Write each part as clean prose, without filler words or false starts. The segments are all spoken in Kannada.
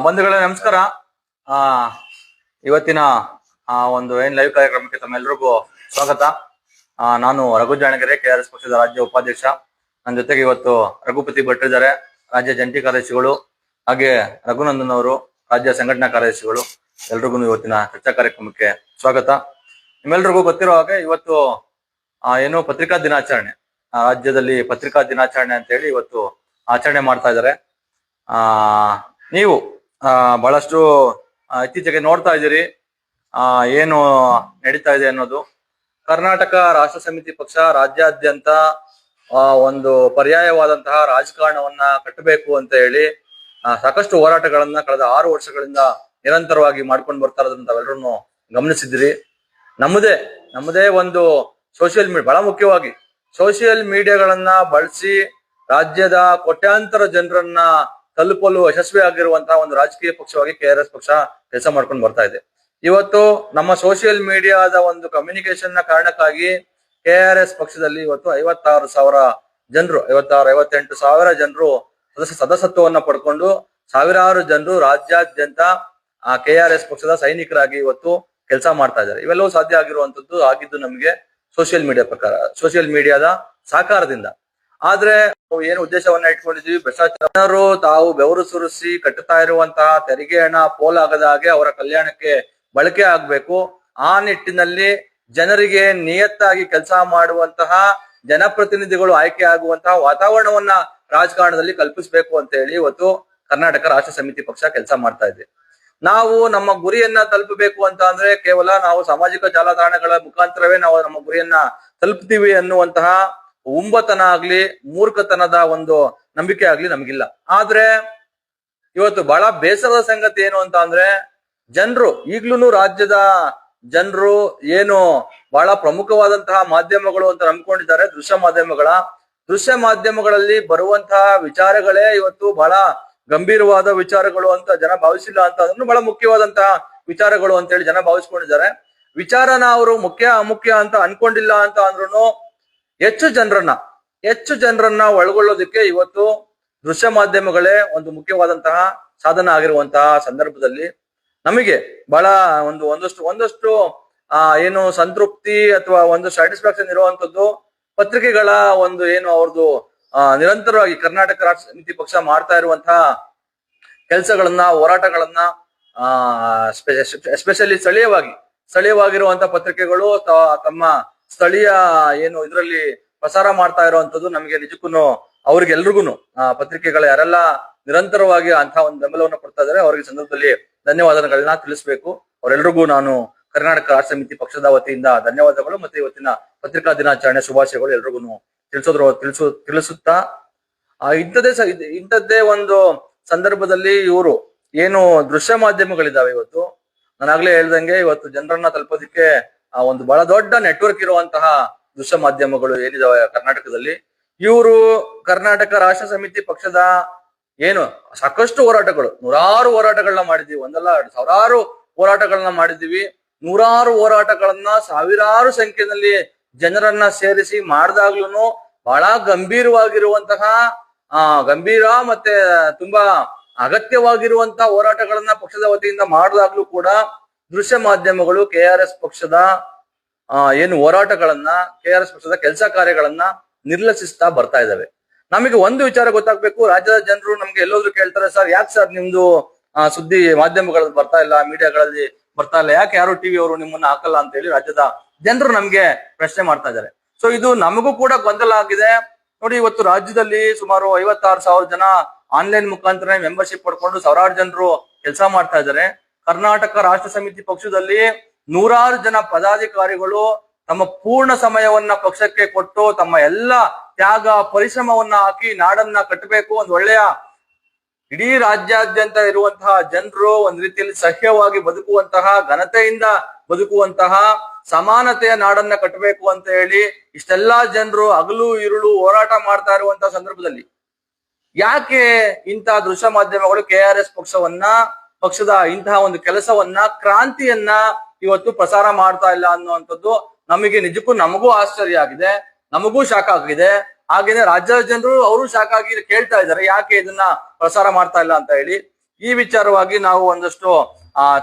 ಬಂಧುಗಳೇ ನಮಸ್ಕಾರ. ಆ ಇವತ್ತಿನ ಒಂದು ಲೈವ್ ಕಾರ್ಯಕ್ರಮಕ್ಕೆ ತಮ್ಮೆಲ್ಲರಿಗೂ ಸ್ವಾಗತ. ನಾನು ರಘು ಜಾಣಗೆರೆ, KRS ಪಕ್ಷದ ರಾಜ್ಯ ಉಪಾಧ್ಯಕ್ಷ. ನನ್ನ ಜೊತೆಗೆ ಇವತ್ತು ರಘುಪತಿ ಭಟ್ ಇದ್ದಾರೆ, ರಾಜ್ಯ ಜಂಟಿ ಕಾರ್ಯದರ್ಶಿಗಳು, ಹಾಗೆ ರಘುನಂದನ್ ಅವರು ರಾಜ್ಯ ಸಂಘಟನಾ ಕಾರ್ಯದರ್ಶಿಗಳು. ಎಲ್ರಿಗೂ ಇವತ್ತಿನ ಚರ್ಚಾ ಕಾರ್ಯಕ್ರಮಕ್ಕೆ ಸ್ವಾಗತ. ನಿಮ್ಮೆಲ್ರಿಗೂ ಗೊತ್ತಿರೋ ಹಾಗೆ ಇವತ್ತು ಏನು ಪತ್ರಿಕಾ ದಿನಾಚರಣೆ, ರಾಜ್ಯದಲ್ಲಿ ಪತ್ರಿಕಾ ದಿನಾಚರಣೆ ಅಂತ ಹೇಳಿ ಇವತ್ತು ಆಚರಣೆ ಮಾಡ್ತಾ ಇದ್ದಾರೆ. ನೀವು ಬಹಳಷ್ಟು ಇತ್ತೀಚೆಗೆ ನೋಡ್ತಾ ಇದ್ದೀರಿ ಏನು ನಡೀತಾ ಇದೆ ಅನ್ನೋದು. ಕರ್ನಾಟಕ ರಾಷ್ಟ್ರ ಸಮಿತಿ ಪಕ್ಷ ರಾಜ್ಯಾದ್ಯಂತ ಒಂದು ಪರ್ಯಾಯವಾದಂತಹ ರಾಜಕಾರಣವನ್ನ ಕಟ್ಟಬೇಕು ಅಂತ ಹೇಳಿ ಸಾಕಷ್ಟು ಹೋರಾಟಗಳನ್ನ ಕಳೆದ 6 ವರ್ಷಗಳಿಂದ ನಿರಂತರವಾಗಿ ಮಾಡ್ಕೊಂಡು ಬರ್ತಾ ಇರೋದನ್ನ ತಾವೆಲ್ಲರೂ ಗಮನಿಸಿದಿರಿ. ನಮ್ಮದೇ ಒಂದು ಸೋಷಿಯಲ್ ಮೀಡಿಯಾ, ಬಹಳ ಮುಖ್ಯವಾಗಿ ಸೋಷಿಯಲ್ ಮೀಡಿಯಾಗಳನ್ನ ಬಳಸಿ ರಾಜ್ಯದ ಕೋಟ್ಯಾಂತರ ಜನರನ್ನ ತಲುಪಲು ಯಶಸ್ವಿ ಆಗಿರುವಂತಹ ಒಂದು ರಾಜಕೀಯ ಪಕ್ಷವಾಗಿ KRS ಪಕ್ಷ ಕೆಲಸ ಮಾಡ್ಕೊಂಡು ಬರ್ತಾ ಇದೆ. ಇವತ್ತು ನಮ್ಮ ಸೋಷಿಯಲ್ ಮೀಡಿಯಾದ ಒಂದು ಕಮ್ಯುನಿಕೇಶನ್ ನ ಕಾರಣಕ್ಕಾಗಿ KRS ಪಕ್ಷದಲ್ಲಿ ಇವತ್ತು 56,000 ಜನರು, 58 ಸಾವಿರ ಜನರು ಸದಸ್ಯತ್ವವನ್ನ ಪಡ್ಕೊಂಡು ಸಾವಿರಾರು ಜನರು ರಾಜ್ಯಾದ್ಯಂತ KRS ಪಕ್ಷದ ಸೈನಿಕರಾಗಿ ಇವತ್ತು ಕೆಲಸ ಮಾಡ್ತಾ ಇದ್ದಾರೆ. ಇವೆಲ್ಲವೂ ಸಾಧ್ಯ ಆಗಿದ್ದು ನಮಗೆ ಸೋಷಿಯಲ್ ಮೀಡಿಯಾದ ಸಹಕಾರದಿಂದ. ಆದ್ರೆ ಏನು ಉದ್ದೇಶವನ್ನ ಇಟ್ಕೊಂಡಿದ್ವಿ, ಭ್ರಷ್ಟಾಚಾರರು ತಾವು ಬೆವರು ಸುರಿಸಿ ಕಟ್ಟುತ್ತಾ ಇರುವಂತಹ ತೆರಿಗೆ ಹಣ ಪೋಲಾಗದ ಹಾಗೆ ಅವರ ಕಲ್ಯಾಣಕ್ಕೆ ಬಳಕೆ ಆಗ್ಬೇಕು. ಆ ನಿಟ್ಟಿನಲ್ಲಿ ಜನರಿಗೆ ನಿಯತ್ತಾಗಿ ಕೆಲಸ ಮಾಡುವಂತಹ ಜನಪ್ರತಿನಿಧಿಗಳು ಆಯ್ಕೆ ಆಗುವಂತಹ ವಾತಾವರಣವನ್ನ ರಾಜಕಾರಣದಲ್ಲಿ ಕಲ್ಪಿಸಬೇಕು ಅಂತ ಹೇಳಿ ಇವತ್ತು ಕರ್ನಾಟಕ ರಾಷ್ಟ್ರ ಸಮಿತಿ ಪಕ್ಷ ಕೆಲಸ ಮಾಡ್ತಾ ಇದೆ. ನಾವು ನಮ್ಮ ಗುರಿಯನ್ನ ತಲುಪಬೇಕು ಅಂತ ಅಂದ್ರೆ ಕೇವಲ ನಾವು ಸಾಮಾಜಿಕ ಜಾಲತಾಣಗಳ ಮುಖಾಂತರವೇ ನಾವು ನಮ್ಮ ಗುರಿಯನ್ನ ತಲುಪ್ತೀವಿ ಅನ್ನುವಂತಹ ಉಂಬತನ ಆಗ್ಲಿ, ಮೂರ್ಖತನದ ಒಂದು ನಂಬಿಕೆ ಆಗ್ಲಿ ನಮಗಿಲ್ಲ. ಆದ್ರೆ ಇವತ್ತು ಬಹಳ ಬೇಸರದ ಸಂಗತಿ ಏನು ಅಂತ ಅಂದ್ರೆ, ಜನರು ಈಗ್ಲೂ ರಾಜ್ಯದ ಜನರು ಏನು ಬಹಳ ಪ್ರಮುಖವಾದಂತಹ ಮಾಧ್ಯಮಗಳು ಅಂತ ನಂಬ್ಕೊಂಡಿದ್ದಾರೆ, ದೃಶ್ಯ ಮಾಧ್ಯಮಗಳಲ್ಲಿ ಬರುವಂತಹ ವಿಚಾರಗಳೇ ಇವತ್ತು ಬಹಳ ಗಂಭೀರವಾದ ವಿಚಾರಗಳು ಅಂತ ಜನ ಭಾವಿಸಿಲ್ಲ ಅಂತ ಅದನ್ನು ಬಹಳ ಮುಖ್ಯವಾದಂತಹ ವಿಚಾರಗಳು ಅಂತ ಹೇಳಿ ಜನ ಭಾವಿಸ್ಕೊಂಡಿದ್ದಾರೆ. ವಿಚಾರನ ಅವರು ಮುಖ್ಯ ಅಮುಖ್ಯ ಅಂತ ಅನ್ಕೊಂಡಿಲ್ಲ ಅಂತ ಅಂದ್ರೂ ಹೆಚ್ಚು ಜನರನ್ನ ಒಳಗೊಳ್ಳೋದಕ್ಕೆ ಇವತ್ತು ದೃಶ್ಯ ಮಾಧ್ಯಮಗಳೇ ಒಂದು ಮುಖ್ಯವಾದಂತಹ ಸಾಧನ ಆಗಿರುವಂತಹ ಸಂದರ್ಭದಲ್ಲಿ ನಮಗೆ ಬಹಳ ಒಂದಷ್ಟು ಏನು ಸಂತೃಪ್ತಿ ಅಥವಾ ಒಂದು ಸ್ಯಾಟಿಸ್ಫ್ಯಾಕ್ಷನ್ ಇರುವಂತದ್ದು ಪತ್ರಿಕೆಗಳ ಒಂದು ಏನು ಅವ್ರದ್ದು ನಿರಂತರವಾಗಿ ಕರ್ನಾಟಕ ರಾಷ್ಟ್ರ ಸಮಿತಿ ಪಕ್ಷ ಮಾಡ್ತಾ ಇರುವಂತಹ ಕೆಲಸಗಳನ್ನ, ಹೋರಾಟಗಳನ್ನ, ಎಸ್ಪೆಷಲಿ ಸ್ಥಳೀಯವಾಗಿರುವಂತಹ ಪತ್ರಿಕೆಗಳು ತಮ್ಮ ಸ್ಥಳೀಯ ಏನು ಇದರಲ್ಲಿ ಪ್ರಸಾರ ಮಾಡ್ತಾ ಇರುವಂತದ್ದು ನಮಗೆ ನಿಜಕ್ಕೂ ಅವ್ರಿಗೆಲ್ರಿಗೂ ಪತ್ರಿಕೆಗಳ ಯಾರೆಲ್ಲ ನಿರಂತರವಾಗಿ ಅಂತ ಒಂದು ಬೆಂಬಲವನ್ನು ಕೊಡ್ತಾ ಇದ್ದಾರೆ ಅವರಿಗೆ ಸಂದರ್ಭದಲ್ಲಿ ಧನ್ಯವಾದಗಳನ್ನ ತಿಳಿಸ್ಬೇಕು. ಅವರೆಲ್ರಿಗೂ ನಾನು ಕರ್ನಾಟಕ ರಾಷ್ಟ್ರ ಸಮಿತಿ ಪಕ್ಷದ ವತಿಯಿಂದ ಧನ್ಯವಾದಗಳು ಮತ್ತೆ ಇವತ್ತಿನ ಪತ್ರಿಕಾ ದಿನಾಚರಣೆ ಶುಭಾಶಯಗಳು ಎಲ್ರಿಗೂ ತಿಳಿಸುತ್ತಾ ಇಂಥದ್ದೇ ಒಂದು ಸಂದರ್ಭದಲ್ಲಿ ಇವರು ಏನು ದೃಶ್ಯ ಮಾಧ್ಯಮಗಳಿದಾವೆ ಇವತ್ತು ನಾನು ಆಗ್ಲೇ ಹೇಳ್ದಂಗೆ ಇವತ್ತು ಜನರನ್ನ ತಲುಪೋದಿಕ್ಕೆ ಒಂದು ಬಹಳ ದೊಡ್ಡ ನೆಟ್ವರ್ಕ್ ಇರುವಂತಹ ದೃಶ್ಯ ಮಾಧ್ಯಮಗಳು ಏನಿದಾವೆ ಕರ್ನಾಟಕದಲ್ಲಿ. ಇವರು ಕರ್ನಾಟಕ ರಾಷ್ಟ್ರ ಸಮಿತಿ ಪಕ್ಷದ ಏನು ಸಾಕಷ್ಟು ಹೋರಾಟಗಳು, ನೂರಾರು ಹೋರಾಟಗಳನ್ನ ಮಾಡಿದೀವಿ, ಒಂದಲ್ಲ ಸಾವಿರಾರು ಹೋರಾಟಗಳನ್ನ ಮಾಡಿದೀವಿ. ನೂರಾರು ಹೋರಾಟಗಳನ್ನ ಸಾವಿರಾರು ಸಂಖ್ಯೆಯಲ್ಲಿ ಜನರನ್ನ ಸೇರಿಸಿ ಮಾಡಿದಾಗ್ಲೂ ಬಹಳ ಗಂಭೀರ ಮತ್ತೆ ತುಂಬಾ ಅಗತ್ಯವಾಗಿರುವಂತಹ ಹೋರಾಟಗಳನ್ನ ಪಕ್ಷದ ವತಿಯಿಂದ ಮಾಡಿದಾಗ್ಲೂ ಕೂಡ ದೃಶ್ಯ ಮಾಧ್ಯಮಗಳು KRS ಪಕ್ಷದ ಏನು ಹೋರಾಟಗಳನ್ನ, KRS ಪಕ್ಷದ ಕೆಲಸ ಕಾರ್ಯಗಳನ್ನ ನಿರ್ಲಕ್ಷಿಸ್ತಾ ಬರ್ತಾ ಇದಾವೆ. ನಮಗೆ ಒಂದು ವಿಚಾರ ಗೊತ್ತಾಗ್ಬೇಕು, ರಾಜ್ಯದ ಜನರು ನಮ್ಗೆ ಎಲ್ಲೋದ್ರು ಕೇಳ್ತಾರೆ, ಸರ್ ಯಾಕೆ ಸರ್ ನಿಮ್ದು ಸುದ್ದಿ ಮಾಧ್ಯಮಗಳಲ್ಲಿ ಬರ್ತಾ ಇಲ್ಲ, ಮೀಡಿಯಾಗಳಲ್ಲಿ ಬರ್ತಾ ಇಲ್ಲ, ಯಾಕೆ ಯಾರು ಟಿವಿ ಅವರು ನಿಮ್ಮನ್ನ ಹಾಕಲ್ಲ ಅಂತ ಹೇಳಿ ರಾಜ್ಯದ ಜನರು ನಮ್ಗೆ ಪ್ರಶ್ನೆ ಮಾಡ್ತಾ ಇದ್ದಾರೆ. ಸೊ ಇದು ನಮಗೂ ಕೂಡ ಗೊಂದಲ ಆಗಿದೆ. ನೋಡಿ, ಇವತ್ತು ರಾಜ್ಯದಲ್ಲಿ ಸುಮಾರು 56,000 ಜನ ಆನ್ಲೈನ್ ಮುಖಾಂತರ ಮೆಂಬರ್ಶಿಪ್ ಪಡ್ಕೊಂಡು ಸಾವಿರಾರು ಜನರು ಕೆಲಸ ಮಾಡ್ತಾ ಇದ್ದಾರೆ. ಕರ್ನಾಟಕ ರಾಷ್ಟ್ರ ಸಮಿತಿ ಪಕ್ಷದಲ್ಲಿ ನೂರಾರು ಜನ ಪದಾಧಿಕಾರಿಗಳು ತಮ್ಮ ಪೂರ್ಣ ಸಮಯವನ್ನ ಪಕ್ಷಕ್ಕೆ ಕೊಟ್ಟು ತಮ್ಮ ಎಲ್ಲ ತ್ಯಾಗ ಪರಿಶ್ರಮವನ್ನ ಹಾಕಿ ನಾಡನ್ನ ಕಟ್ಟಬೇಕು, ಒಂದು ಒಳ್ಳೆಯ ಇಡೀ ರಾಜ್ಯಾದ್ಯಂತ ಇರುವಂತಹ ಜನರು ಒಂದ್ ರೀತಿಯಲ್ಲಿ ಸಹ್ಯವಾಗಿ ಬದುಕುವಂತಹ, ಘನತೆಯಿಂದ ಬದುಕುವಂತಹ, ಸಮಾನತೆಯ ನಾಡನ್ನ ಕಟ್ಟಬೇಕು ಅಂತ ಹೇಳಿ ಇಷ್ಟೆಲ್ಲಾ ಜನರು ಹಗಲು ಇರುಳು ಹೋರಾಟ ಮಾಡ್ತಾ ಇರುವಂತಹ ಸಂದರ್ಭದಲ್ಲಿ ಯಾಕೆ ಇಂಥ ದೃಶ್ಯ ಮಾಧ್ಯಮಗಳು KRS ಪಕ್ಷದ ಇಂತಹ ಒಂದು ಕೆಲಸವನ್ನ, ಕ್ರಾಂತಿಯನ್ನ ಇವತ್ತು ಪ್ರಸಾರ ಮಾಡ್ತಾ ಇಲ್ಲ ಅನ್ನುವಂಥದ್ದು ನಮಗೂ ಆಶ್ಚರ್ಯ ಆಗಿದೆ, ನಮಗೂ ಶಾಕ್ ಆಗಿದೆ. ಹಾಗೇನೆ ರಾಜ್ಯದ ಜನರು ಅವರು ಶಾಕ್ ಆಗಿ ಕೇಳ್ತಾ ಇದ್ದಾರೆ ಯಾಕೆ ಇದನ್ನ ಪ್ರಸಾರ ಮಾಡ್ತಾ ಇಲ್ಲ ಅಂತ ಹೇಳಿ. ಈ ವಿಚಾರವಾಗಿ ನಾವು ಒಂದಷ್ಟು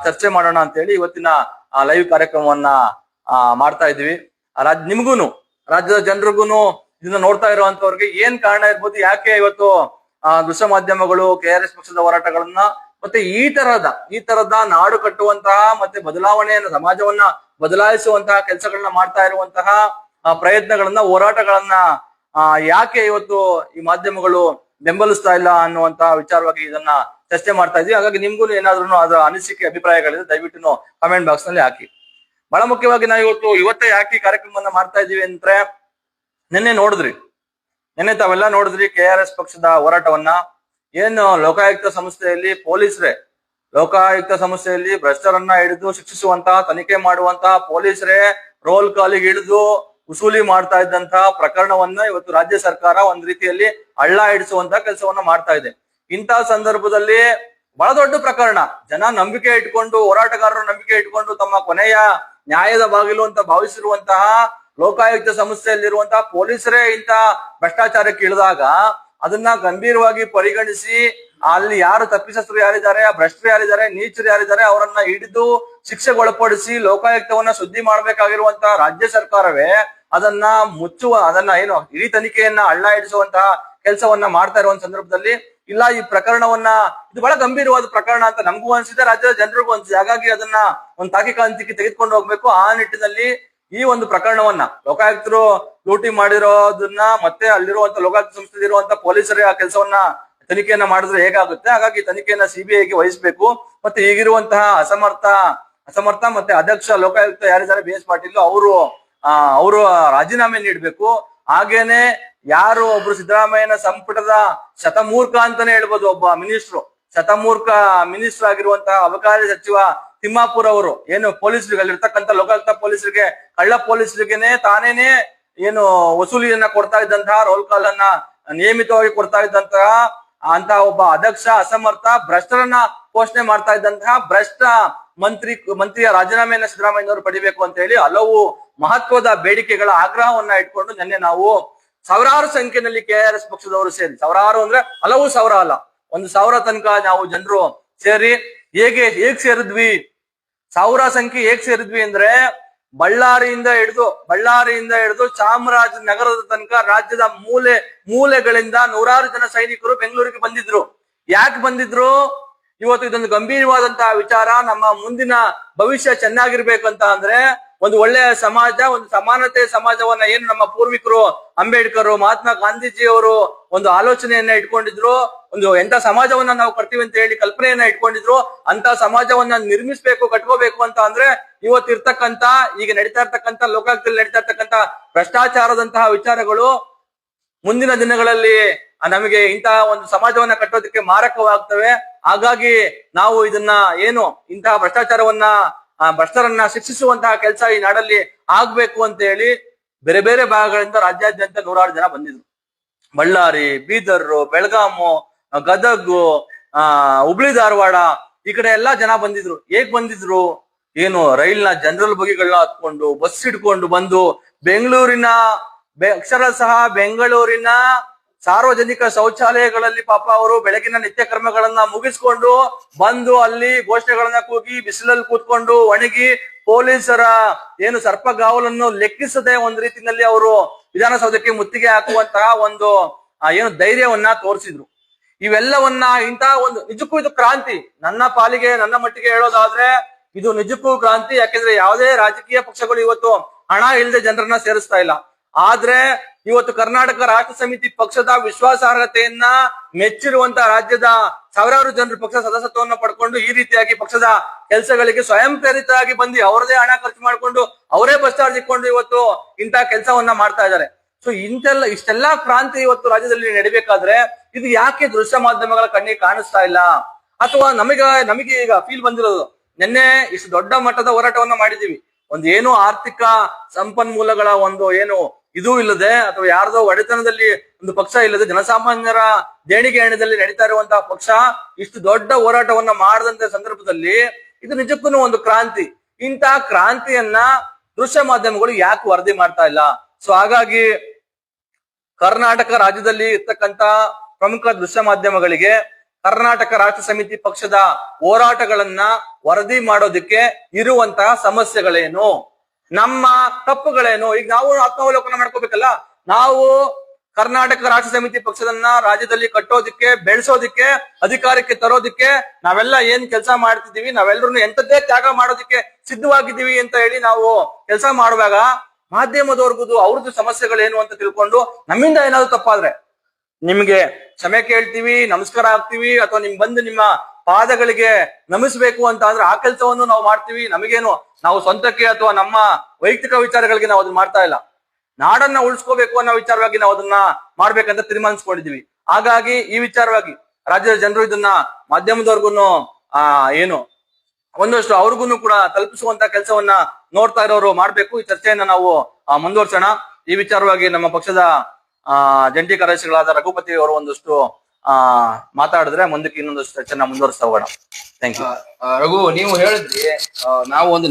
ಚರ್ಚೆ ಮಾಡೋಣ ಅಂತ ಹೇಳಿ ಇವತ್ತಿನ ಲೈವ್ ಕಾರ್ಯಕ್ರಮವನ್ನ ಮಾಡ್ತಾ ಇದ್ವಿ. ನಿಮ್ಗೂನು ರಾಜ್ಯದ ಜನರಿಗೂನು ಇದನ್ನ ನೋಡ್ತಾ ಇರುವಂತವ್ರಿಗೆ ಏನ್ ಕಾರಣ ಇರ್ಬೋದು, ಯಾಕೆ ಇವತ್ತು ದೃಶ್ಯ ಮಾಧ್ಯಮಗಳು KRS ಪಕ್ಷದ ಹೋರಾಟಗಳನ್ನ ಮತ್ತೆ ಈ ತರದ ನಾಡು ಕಟ್ಟುವಂತಹ ಮತ್ತೆ ಬದಲಾವಣೆಯನ್ನ ಸಮಾಜವನ್ನ ಬದಲಾಯಿಸುವಂತಹ ಕೆಲಸಗಳನ್ನ ಮಾಡ್ತಾ ಇರುವಂತಹ ಪ್ರಯತ್ನಗಳನ್ನ ಹೋರಾಟಗಳನ್ನ ಯಾಕೆ ಇವತ್ತು ಈ ಮಾಧ್ಯಮಗಳು ಬೆಂಬಲಿಸ್ತಾ ಇಲ್ಲ ಅನ್ನುವಂತಹ ವಿಚಾರವಾಗಿ ಇದನ್ನ ಚರ್ಚೆ ಮಾಡ್ತಾ ಇದ್ವಿ. ಹಾಗಾಗಿ ನಿಮ್ಗೂ ಏನಾದ್ರೂ ಅದರ ಅನಿಸಿಕೆ ಅಭಿಪ್ರಾಯಗಳಿದೆ ದಯವಿಟ್ಟು ಕಮೆಂಟ್ ಬಾಕ್ಸ್ ನಲ್ಲಿ ಹಾಕಿ. ಬಹಳ ಮುಖ್ಯವಾಗಿ ನಾವು ಇವತ್ತೇ ಯಾಕೆ ಈ ಕಾರ್ಯಕ್ರಮವನ್ನ ಮಾಡ್ತಾ ಇದೀವಿ ಅಂದ್ರೆ ನಿನ್ನೆ ತಾವೆಲ್ಲ ನೋಡಿದ್ರಿ KRS ಪಕ್ಷದ ಹೋರಾಟವನ್ನ. ಏನು ಲೋಕಾಯುಕ್ತ ಸಂಸ್ಥೆಯಲ್ಲಿ ಲೋಕಾಯುಕ್ತ ಸಂಸ್ಥೆಯಲ್ಲಿ ಭ್ರಷ್ಟರನ್ನ ಹಿಡಿದು ಶಿಕ್ಷಿಸುವಂತಹ ತನಿಖೆ ಮಾಡುವಂತಹ ಪೊಲೀಸರೇ ರೋಲ್ ಕಾಲಿಗೆ ಹಿಡಿದು ಉಸೂಲಿ ಮಾಡ್ತಾ ಇದ್ದಂತಹ ಪ್ರಕರಣವನ್ನ ಇವತ್ತು ರಾಜ್ಯ ಸರ್ಕಾರ ಒಂದ್ ರೀತಿಯಲ್ಲಿ ಹಳ್ಳ ಹಿಡಿಸುವಂತಹ ಕೆಲಸವನ್ನ ಮಾಡ್ತಾ ಇದೆ. ಇಂತಹ ಸಂದರ್ಭದಲ್ಲಿ ಬಹಳ ದೊಡ್ಡ ಪ್ರಕರಣ, ಜನ ನಂಬಿಕೆ ಇಟ್ಕೊಂಡು, ಹೋರಾಟಗಾರರು ನಂಬಿಕೆ ಇಟ್ಕೊಂಡು ತಮ್ಮ ಕೊನೆಯ ನ್ಯಾಯದ ಬಾಗಿಲು ಅಂತ ಭಾವಿಸಿರುವಂತಹ ಲೋಕಾಯುಕ್ತ ಸಂಸ್ಥೆಯಲ್ಲಿರುವಂತಹ ಪೊಲೀಸರೇ ಇಂತಹ ಭ್ರಷ್ಟಾಚಾರಕ್ಕೆ ಇಳಿದಾಗ ಅದನ್ನ ಗಂಭೀರವಾಗಿ ಪರಿಗಣಿಸಿ ಅಲ್ಲಿ ಯಾರು ತಪ್ಪಿತಸ್ಥರು ಯಾರಿದ್ದಾರೆ, ಭ್ರಷ್ಟರು ಯಾರಿದ್ದಾರೆ, ನೀಚರು ಯಾರಿದ್ದಾರೆ ಅವರನ್ನ ಹಿಡಿದು ಶಿಕ್ಷೆಗೊಳಪಡಿಸಿ ಲೋಕಾಯುಕ್ತವನ್ನ ಸುದ್ದಿ ಮಾಡ್ಬೇಕಾಗಿರುವಂತಹ ರಾಜ್ಯ ಸರ್ಕಾರವೇ ಅದನ್ನ ಏನು ಇಡೀ ತನಿಖೆಯನ್ನ ಹಳ್ಳ ಹಿಡಿಸುವಂತಹ ಕೆಲಸವನ್ನ ಮಾಡ್ತಾ ಇರುವಂತ ಸಂದರ್ಭದಲ್ಲಿ ಇಲ್ಲ, ಈ ಪ್ರಕರಣವನ್ನ ಇದು ಬಹಳ ಗಂಭೀರವಾದ ಪ್ರಕರಣ ಅಂತ ನಮಗೂ ಅನ್ಸಿದೆ, ರಾಜ್ಯದ ಜನರಿಗೂ ಅನ್ಸಿದೆ. ಹಾಗಾಗಿ ಅದನ್ನ ಒಂದು ತಾಕಿಕಾಂತಿಗೆ ತೆಗೆದುಕೊಂಡು ಹೋಗ್ಬೇಕು. ಆ ನಿಟ್ಟಿನಲ್ಲಿ ಈ ಒಂದು ಪ್ರಕರಣವನ್ನ ಲೋಕಾಯುಕ್ತರು ಲೂಟಿ ಮಾಡಿರೋದನ್ನ ಮತ್ತೆ ಅಲ್ಲಿರುವಂತ ಲೋಕಾಯುಕ್ತ ಸಂಸ್ಥೆ ಇರುವಂತ ಪೊಲೀಸರೇ ಆ ಕೆಲಸವನ್ನ ತನಿಖೆಯನ್ನ ಮಾಡಿದ್ರೆ ಹೇಗಾಗುತ್ತೆ, ಹಾಗಾಗಿ ತನಿಖೆಯನ್ನ CBIಗೆ ವಹಿಸಬೇಕು. ಮತ್ತೆ ಈಗಿರುವಂತಹ ಅಸಮರ್ಥ ಮತ್ತೆ ಅಧ್ಯಕ್ಷ ಲೋಕಾಯುಕ್ತ ಯಾರಿದ್ದಾರೆ BS ಪಾಟೀಲ್ ಅವರು ರಾಜೀನಾಮೆ ನೀಡಬೇಕು. ಹಾಗೇನೆ ಯಾರು ಒಬ್ರು ಸಿದ್ದರಾಮಯ್ಯನ ಸಂಪುಟದ ಶತಮೂರ್ಖ ಅಂತಾನೆ ಹೇಳ್ಬೋದು, ಒಬ್ಬ ಶತಮೂರ್ಖ ಮಿನಿಸ್ಟರ್ ಆಗಿರುವಂತಹ ಅಬಕಾರಿ ಸಚಿವ ತಿಮ್ಮಾಪುರ್ ಅವರು ಏನು ಪೊಲೀಸರಿಗೆ ಅಲ್ಲಿರ್ತಕ್ಕಂಥ ಲೋಕಾಯುಕ್ತ ಪೊಲೀಸರಿಗೆ ಕಳ್ಳ ಪೊಲೀಸರಿಗೆನೆ ತಾನೇನೆ ಏನು ವಸೂಲಿಯನ್ನ ಕೊಡ್ತಾ ಇದ್ದಂತಹ ರೋಲ್ ಕಾಲ್ ಅನ್ನ ನಿಯಮಿತವಾಗಿ ಕೊಡ್ತಾ ಇದ್ದಂತಹ ಅಂತ ಒಬ್ಬ ಅಧ್ಯಕ್ಷ ಅಸಮರ್ಥ ಭ್ರಷ್ಟರನ್ನ ಘೋಷಣೆ ಮಾಡ್ತಾ ಇದ್ದಂತಹ ಭ್ರಷ್ಟ ಮಂತ್ರಿಯ ರಾಜೀನಾಮೆಯನ್ನ ಸಿದ್ದರಾಮಯ್ಯನವರು ಪಡಿಬೇಕು ಅಂತ ಹೇಳಿ ಹಲವು ಮಹತ್ವದ ಬೇಡಿಕೆಗಳ ಆಗ್ರಹವನ್ನ ಇಟ್ಕೊಂಡು ನಿನ್ನೆ ನಾವು ಸಾವಿರಾರು ಸಂಖ್ಯೆಯಲ್ಲಿ KRS ಪಕ್ಷದವರು ಸೇರಿ, ಸಾವಿರಾರು ಅಂದ್ರೆ ಹಲವು ಸಾವಿರ ಅಲ್ಲ, 1,000 ತನಕ ನಾವು ಜನರು ಸೇರಿ ಹೇಗ್ ಸೇರಿದ್ವಿ, ಸಾವಿರ ಸಂಖ್ಯೆ ಹೇಗ್ ಸೇರಿದ್ವಿ ಅಂದ್ರೆ ಬಳ್ಳಾರಿಯಿಂದ ಹಿಡಿದು ಚಾಮರಾಜನಗರದ ತನಕ ರಾಜ್ಯದ ಮೂಲೆಗಳಿಂದ ನೂರಾರು ಜನ ಸೈನಿಕರು ಬೆಂಗಳೂರಿಗೆ ಬಂದಿದ್ರು. ಯಾಕೆ ಬಂದಿದ್ರು? ಇವತ್ತು ಇದೊಂದು ಗಂಭೀರವಾದಂತಹ ವಿಚಾರ. ನಮ್ಮ ಮುಂದಿನ ಭವಿಷ್ಯ ಚೆನ್ನಾಗಿರ್ಬೇಕಂತ ಅಂದ್ರೆ ಒಂದು ಒಳ್ಳೆಯ ಸಮಾಜ, ಒಂದು ಸಮಾನತೆ ಸಮಾಜವನ್ನ ಏನು ನಮ್ಮ ಪೂರ್ವಿಕರು ಅಂಬೇಡ್ಕರ್, ಮಹಾತ್ಮ ಗಾಂಧೀಜಿಯವರು ಒಂದು ಆಲೋಚನೆಯನ್ನ ಇಟ್ಕೊಂಡಿದ್ರು, ಒಂದು ಎಂತ ಸಮಾಜವನ್ನ ನಾವು ಕಟ್ತೀವಿ ಅಂತ ಹೇಳಿ ಕಲ್ಪನೆಯನ್ನ ಇಟ್ಕೊಂಡಿದ್ರು, ಅಂತ ಸಮಾಜವನ್ನ ನಿರ್ಮಿಸ್ಬೇಕು, ಕಟ್ಕೋಬೇಕು ಅಂತ ಅಂದ್ರೆ ಇವತ್ತಿರ್ತಕ್ಕಂತ ಈಗ ನಡೀತಾ ಇರ್ತಕ್ಕಂಥ ಲೋಕಾಯುಕ್ತದಲ್ಲಿ ನಡೀತಾ ಇರ್ತಕ್ಕಂಥ ಭ್ರಷ್ಟಾಚಾರದಂತಹ ವಿಚಾರಗಳು ಮುಂದಿನ ದಿನಗಳಲ್ಲಿ ನಮಗೆ ಇಂತಹ ಒಂದು ಸಮಾಜವನ್ನ ಕಟ್ಟೋದಕ್ಕೆ ಮಾರಕವಾಗ್ತವೆ. ಹಾಗಾಗಿ ನಾವು ಇದನ್ನ ಏನು ಇಂತಹ ಭ್ರಷ್ಟರನ್ನ ಶಿಕ್ಷಿಸುವಂತಹ ಕೆಲಸ ಈ ನಾಡಲ್ಲಿ ಆಗ್ಬೇಕು ಅಂತ ಹೇಳಿ ಬೇರೆ ಬೇರೆ ಭಾಗಗಳಿಂದ ರಾಜ್ಯಾದ್ಯಂತ ನೂರಾರು ಜನ ಬಂದಿದ್ರು. ಬಳ್ಳಾರಿ, ಬೀದರ್, ಬೆಳಗಾಮು, ಗದಗು, ಹುಬ್ಳಿ, ಧಾರವಾಡ ಈ ಕಡೆ ಎಲ್ಲಾ ಜನ ಬಂದಿದ್ರು. ಹೇಗ್ ಬಂದಿದ್ರು? ಏನು ರೈಲ್ನ ಜನರಲ್ ಬಗಿಗಳನ್ನ ಹತ್ಕೊಂಡು ಬಸ್ ಹಿಡ್ಕೊಂಡು ಬಂದು ಅಕ್ಷರಶಃ ಬೆಂಗಳೂರಿನ ಸಾರ್ವಜನಿಕ ಶೌಚಾಲಯಗಳಲ್ಲಿ ಪಾಪ ಅವರು ಬೆಳಗಿನ ನಿತ್ಯ ಕರ್ಮಗಳನ್ನ ಮುಗಿಸ್ಕೊಂಡು ಬಂದು ಅಲ್ಲಿ ಘೋಷಣೆಗಳನ್ನ ಕೂಗಿ ಬಿಸಿಲಲ್ಲಿ ಕೂತ್ಕೊಂಡು ಒಣಗಿ ಪೊಲೀಸರ ಏನು ಸರ್ಪಗಾವಲನ್ನು ಲೆಕ್ಕಿಸದೆ ಒಂದ್ ರೀತಿಯಲ್ಲಿ ಅವರು ವಿಧಾನಸೌಧಕ್ಕೆ ಮುತ್ತಿಗೆ ಹಾಕುವಂತಹ ಒಂದು ಏನು ಧೈರ್ಯವನ್ನ ತೋರಿಸಿದ್ರು. ಇವೆಲ್ಲವನ್ನ ಇಂತಹ ಒಂದು ನಿಜಕ್ಕೂ ಇದು ಕ್ರಾಂತಿ. ನನ್ನ ಪಾಲಿಗೆ, ನನ್ನ ಮಟ್ಟಿಗೆ ಹೇಳೋದಾದ್ರೆ ಇದು ನಿಜಕ್ಕೂ ಕ್ರಾಂತಿ. ಯಾಕೆಂದ್ರೆ ಯಾವುದೇ ರಾಜಕೀಯ ಪಕ್ಷಗಳು ಇವತ್ತು ಹಣ ಇಲ್ಲದೆ ಜನರನ್ನ ಸೇರಿಸ್ತಾ ಇಲ್ಲ. ಆದ್ರೆ ಇವತ್ತು ಕರ್ನಾಟಕ ರಾಷ್ಟ್ರ ಸಮಿತಿ ಪಕ್ಷದ ವಿಶ್ವಾಸಾರ್ಹತೆಯನ್ನ ಮೆಚ್ಚಿರುವಂತ ರಾಜ್ಯದ ಸಾವಿರಾರು ಜನರು ಪಕ್ಷ ಸದಸ್ಯತ್ವವನ್ನು ಪಡ್ಕೊಂಡು ಈ ರೀತಿಯಾಗಿ ಪಕ್ಷದ ಕೆಲಸಗಳಿಗೆ ಸ್ವಯಂ ಪ್ರೇರಿತರಾಗಿ ಬಂದು ಅವರದೇ ಹಣ ಖರ್ಚು ಮಾಡ್ಕೊಂಡು ಅವರೇ ಬಸ್ ಚಾರ್ಜ್ ಇಟ್ಕೊಂಡು ಇವತ್ತು ಇಂತಹ ಕೆಲಸವನ್ನ ಮಾಡ್ತಾ ಇದ್ದಾರೆ. ಸೊ ಇಷ್ಟೆಲ್ಲಾ ಕ್ರಾಂತಿ ಇವತ್ತು ರಾಜ್ಯದಲ್ಲಿ ನಡಿಬೇಕಾದ್ರೆ ಇದು ಯಾಕೆ ದೃಶ್ಯ ಮಾಧ್ಯಮಗಳ ಕಣ್ಣಿಗೆ ಕಾಣಿಸ್ತಾ ಇಲ್ಲ? ಅಥವಾ ನಮಗೆ ಈಗ ಫೀಲ್ ಬಂದಿರೋದು, ನಿನ್ನೆ ಇಷ್ಟು ದೊಡ್ಡ ಮಟ್ಟದ ಹೋರಾಟವನ್ನ ಮಾಡಿದೀವಿ, ಒಂದು ಏನು ಆರ್ಥಿಕ ಸಂಪನ್ಮೂಲಗಳ ಒಂದು ಏನು ಇದೂ ಇಲ್ಲದೆ ಅಥವಾ ಯಾರ್ದೋ ಒಡೆತನದಲ್ಲಿ ಒಂದು ಪಕ್ಷ ಇಲ್ಲದೆ ಜನಸಾಮಾನ್ಯರ ದೇಣಿಗೆ ಹಣದಲ್ಲಿ ನಡೀತಾ ಇರುವಂತಹ ಪಕ್ಷ ಇಷ್ಟು ದೊಡ್ಡ ಹೋರಾಟವನ್ನ ಮಾಡದಂತ ಸಂದರ್ಭದಲ್ಲಿ ಇದು ನಿಜಕ್ಕೂ ಒಂದು ಕ್ರಾಂತಿ. ಇಂತಹ ಕ್ರಾಂತಿಯನ್ನ ದೃಶ್ಯ ಮಾಧ್ಯಮಗಳು ಯಾಕೆ ವರದಿ ಮಾಡ್ತಾ ಇಲ್ಲ? ಸೊ ಹಾಗಾಗಿ ಕರ್ನಾಟಕ ರಾಜ್ಯದಲ್ಲಿ ಇರ್ತಕ್ಕಂತ ಪ್ರಮುಖ ದೃಶ್ಯ ಮಾಧ್ಯಮಗಳಿಗೆ ಕರ್ನಾಟಕ ರಾಷ್ಟ್ರ ಸಮಿತಿ ಪಕ್ಷದ ಹೋರಾಟಗಳನ್ನ ವರದಿ ಮಾಡೋದಕ್ಕೆ ಇರುವಂತಹ ಸಮಸ್ಯೆಗಳೇನು, ನಮ್ಮ ತಪ್ಪುಗಳೇನು, ಈಗ ನಾವು ಆತ್ಮಾವಲೋಕನ ಮಾಡ್ಕೋಬೇಕಲ್ಲ. ನಾವು ಕರ್ನಾಟಕ ರಾಷ್ಟ್ರ ಸಮಿತಿ ಪಕ್ಷದನ್ನ ರಾಜ್ಯದಲ್ಲಿ ಕಟ್ಟೋದಿಕ್ಕೆ, ಬೆಳೆಸೋದಿಕ್ಕೆ, ಅಧಿಕಾರಕ್ಕೆ ತರೋದಿಕ್ಕೆ ನಾವೆಲ್ಲ ಏನ್ ಕೆಲಸ ಮಾಡ್ತಿದೀವಿ, ನಾವೆಲ್ಲರೂ ಎಂತದ್ದೇ ತ್ಯಾಗ ಮಾಡೋದಿಕ್ಕೆ ಸಿದ್ಧವಾಗಿದ್ದೀವಿ ಅಂತ ಹೇಳಿ ನಾವು ಕೆಲಸ ಮಾಡುವಾಗ ಮಾಧ್ಯಮದವ್ರಿಗೂ ಅವ್ರದ್ದು ಸಮಸ್ಯೆಗಳೇನು ಅಂತ ತಿಳ್ಕೊಂಡು ನಮ್ಮಿಂದ ಏನಾದ್ರು ತಪ್ಪಾದ್ರೆ ನಿಮ್ಗೆ ಕ್ಷಮೆ ಕೇಳ್ತೀವಿ, ನಮಸ್ಕಾರ ಆಗ್ತೀವಿ, ಅಥವಾ ನಿಮ್ ಬಂದು ನಿಮ್ಮ ಪಾದಗಳಿಗೆ ನಮಿಸ್ಬೇಕು ಅಂತ ಅಂದ್ರೆ ಆ ಕೆಲಸವನ್ನು ನಾವು ಮಾಡ್ತೀವಿ. ನಮಗೇನು ನಾವು ಸ್ವಂತಕ್ಕೆ ಅಥವಾ ನಮ್ಮ ವೈಯಕ್ತಿಕ ವಿಚಾರಗಳಿಗೆ ನಾವು ಅದನ್ನ ಮಾಡ್ತಾ ಇಲ್ಲ. ನಾಡನ್ನ ಉಳಿಸ್ಕೋಬೇಕು ಅನ್ನೋ ವಿಚಾರವಾಗಿ ನಾವು ಅದನ್ನ ಮಾಡ್ಬೇಕಂತ ತೀರ್ಮಾನಿಸ್ಕೊಂಡಿದೀವಿ. ಹಾಗಾಗಿ ಈ ವಿಚಾರವಾಗಿ ರಾಜ್ಯದ ಜನರು ಇದನ್ನ ಮಾಧ್ಯಮದವ್ರಿಗೂ ಏನು ಒಂದಷ್ಟು ಅವ್ರಿಗೂ ಕೂಡ ತಲುಪಿಸುವಂತ ಕೆಲಸವನ್ನ ನೋಡ್ತಾ ಇರೋರು ಮಾಡ್ಬೇಕು. ಈ ಚರ್ಚೆಯನ್ನ ನಾವು ಮುಂದುವರ್ಸೋಣ. ಈ ವಿಚಾರವಾಗಿ ನಮ್ಮ ಪಕ್ಷದ ಜಂಟಿ ಕಾರ್ಯದರ್ಶಿಗಳಾದ ರಘುಪತಿ ಅವರು ಒಂದಷ್ಟು ಮಾತಾಡಿದ್ರೆ ಮುಂದಕ್ಕೆ ಇನ್ನೊಂದಷ್ಟು ಚರ್ಚೆನ ಮುಂದುವರಿಸ್ತಾ ಹೋಗೋಣ. Thank you. ರಘು, ನೀವು ಹೇಳಿದ್ರಿ ನಾವು ಒಂದು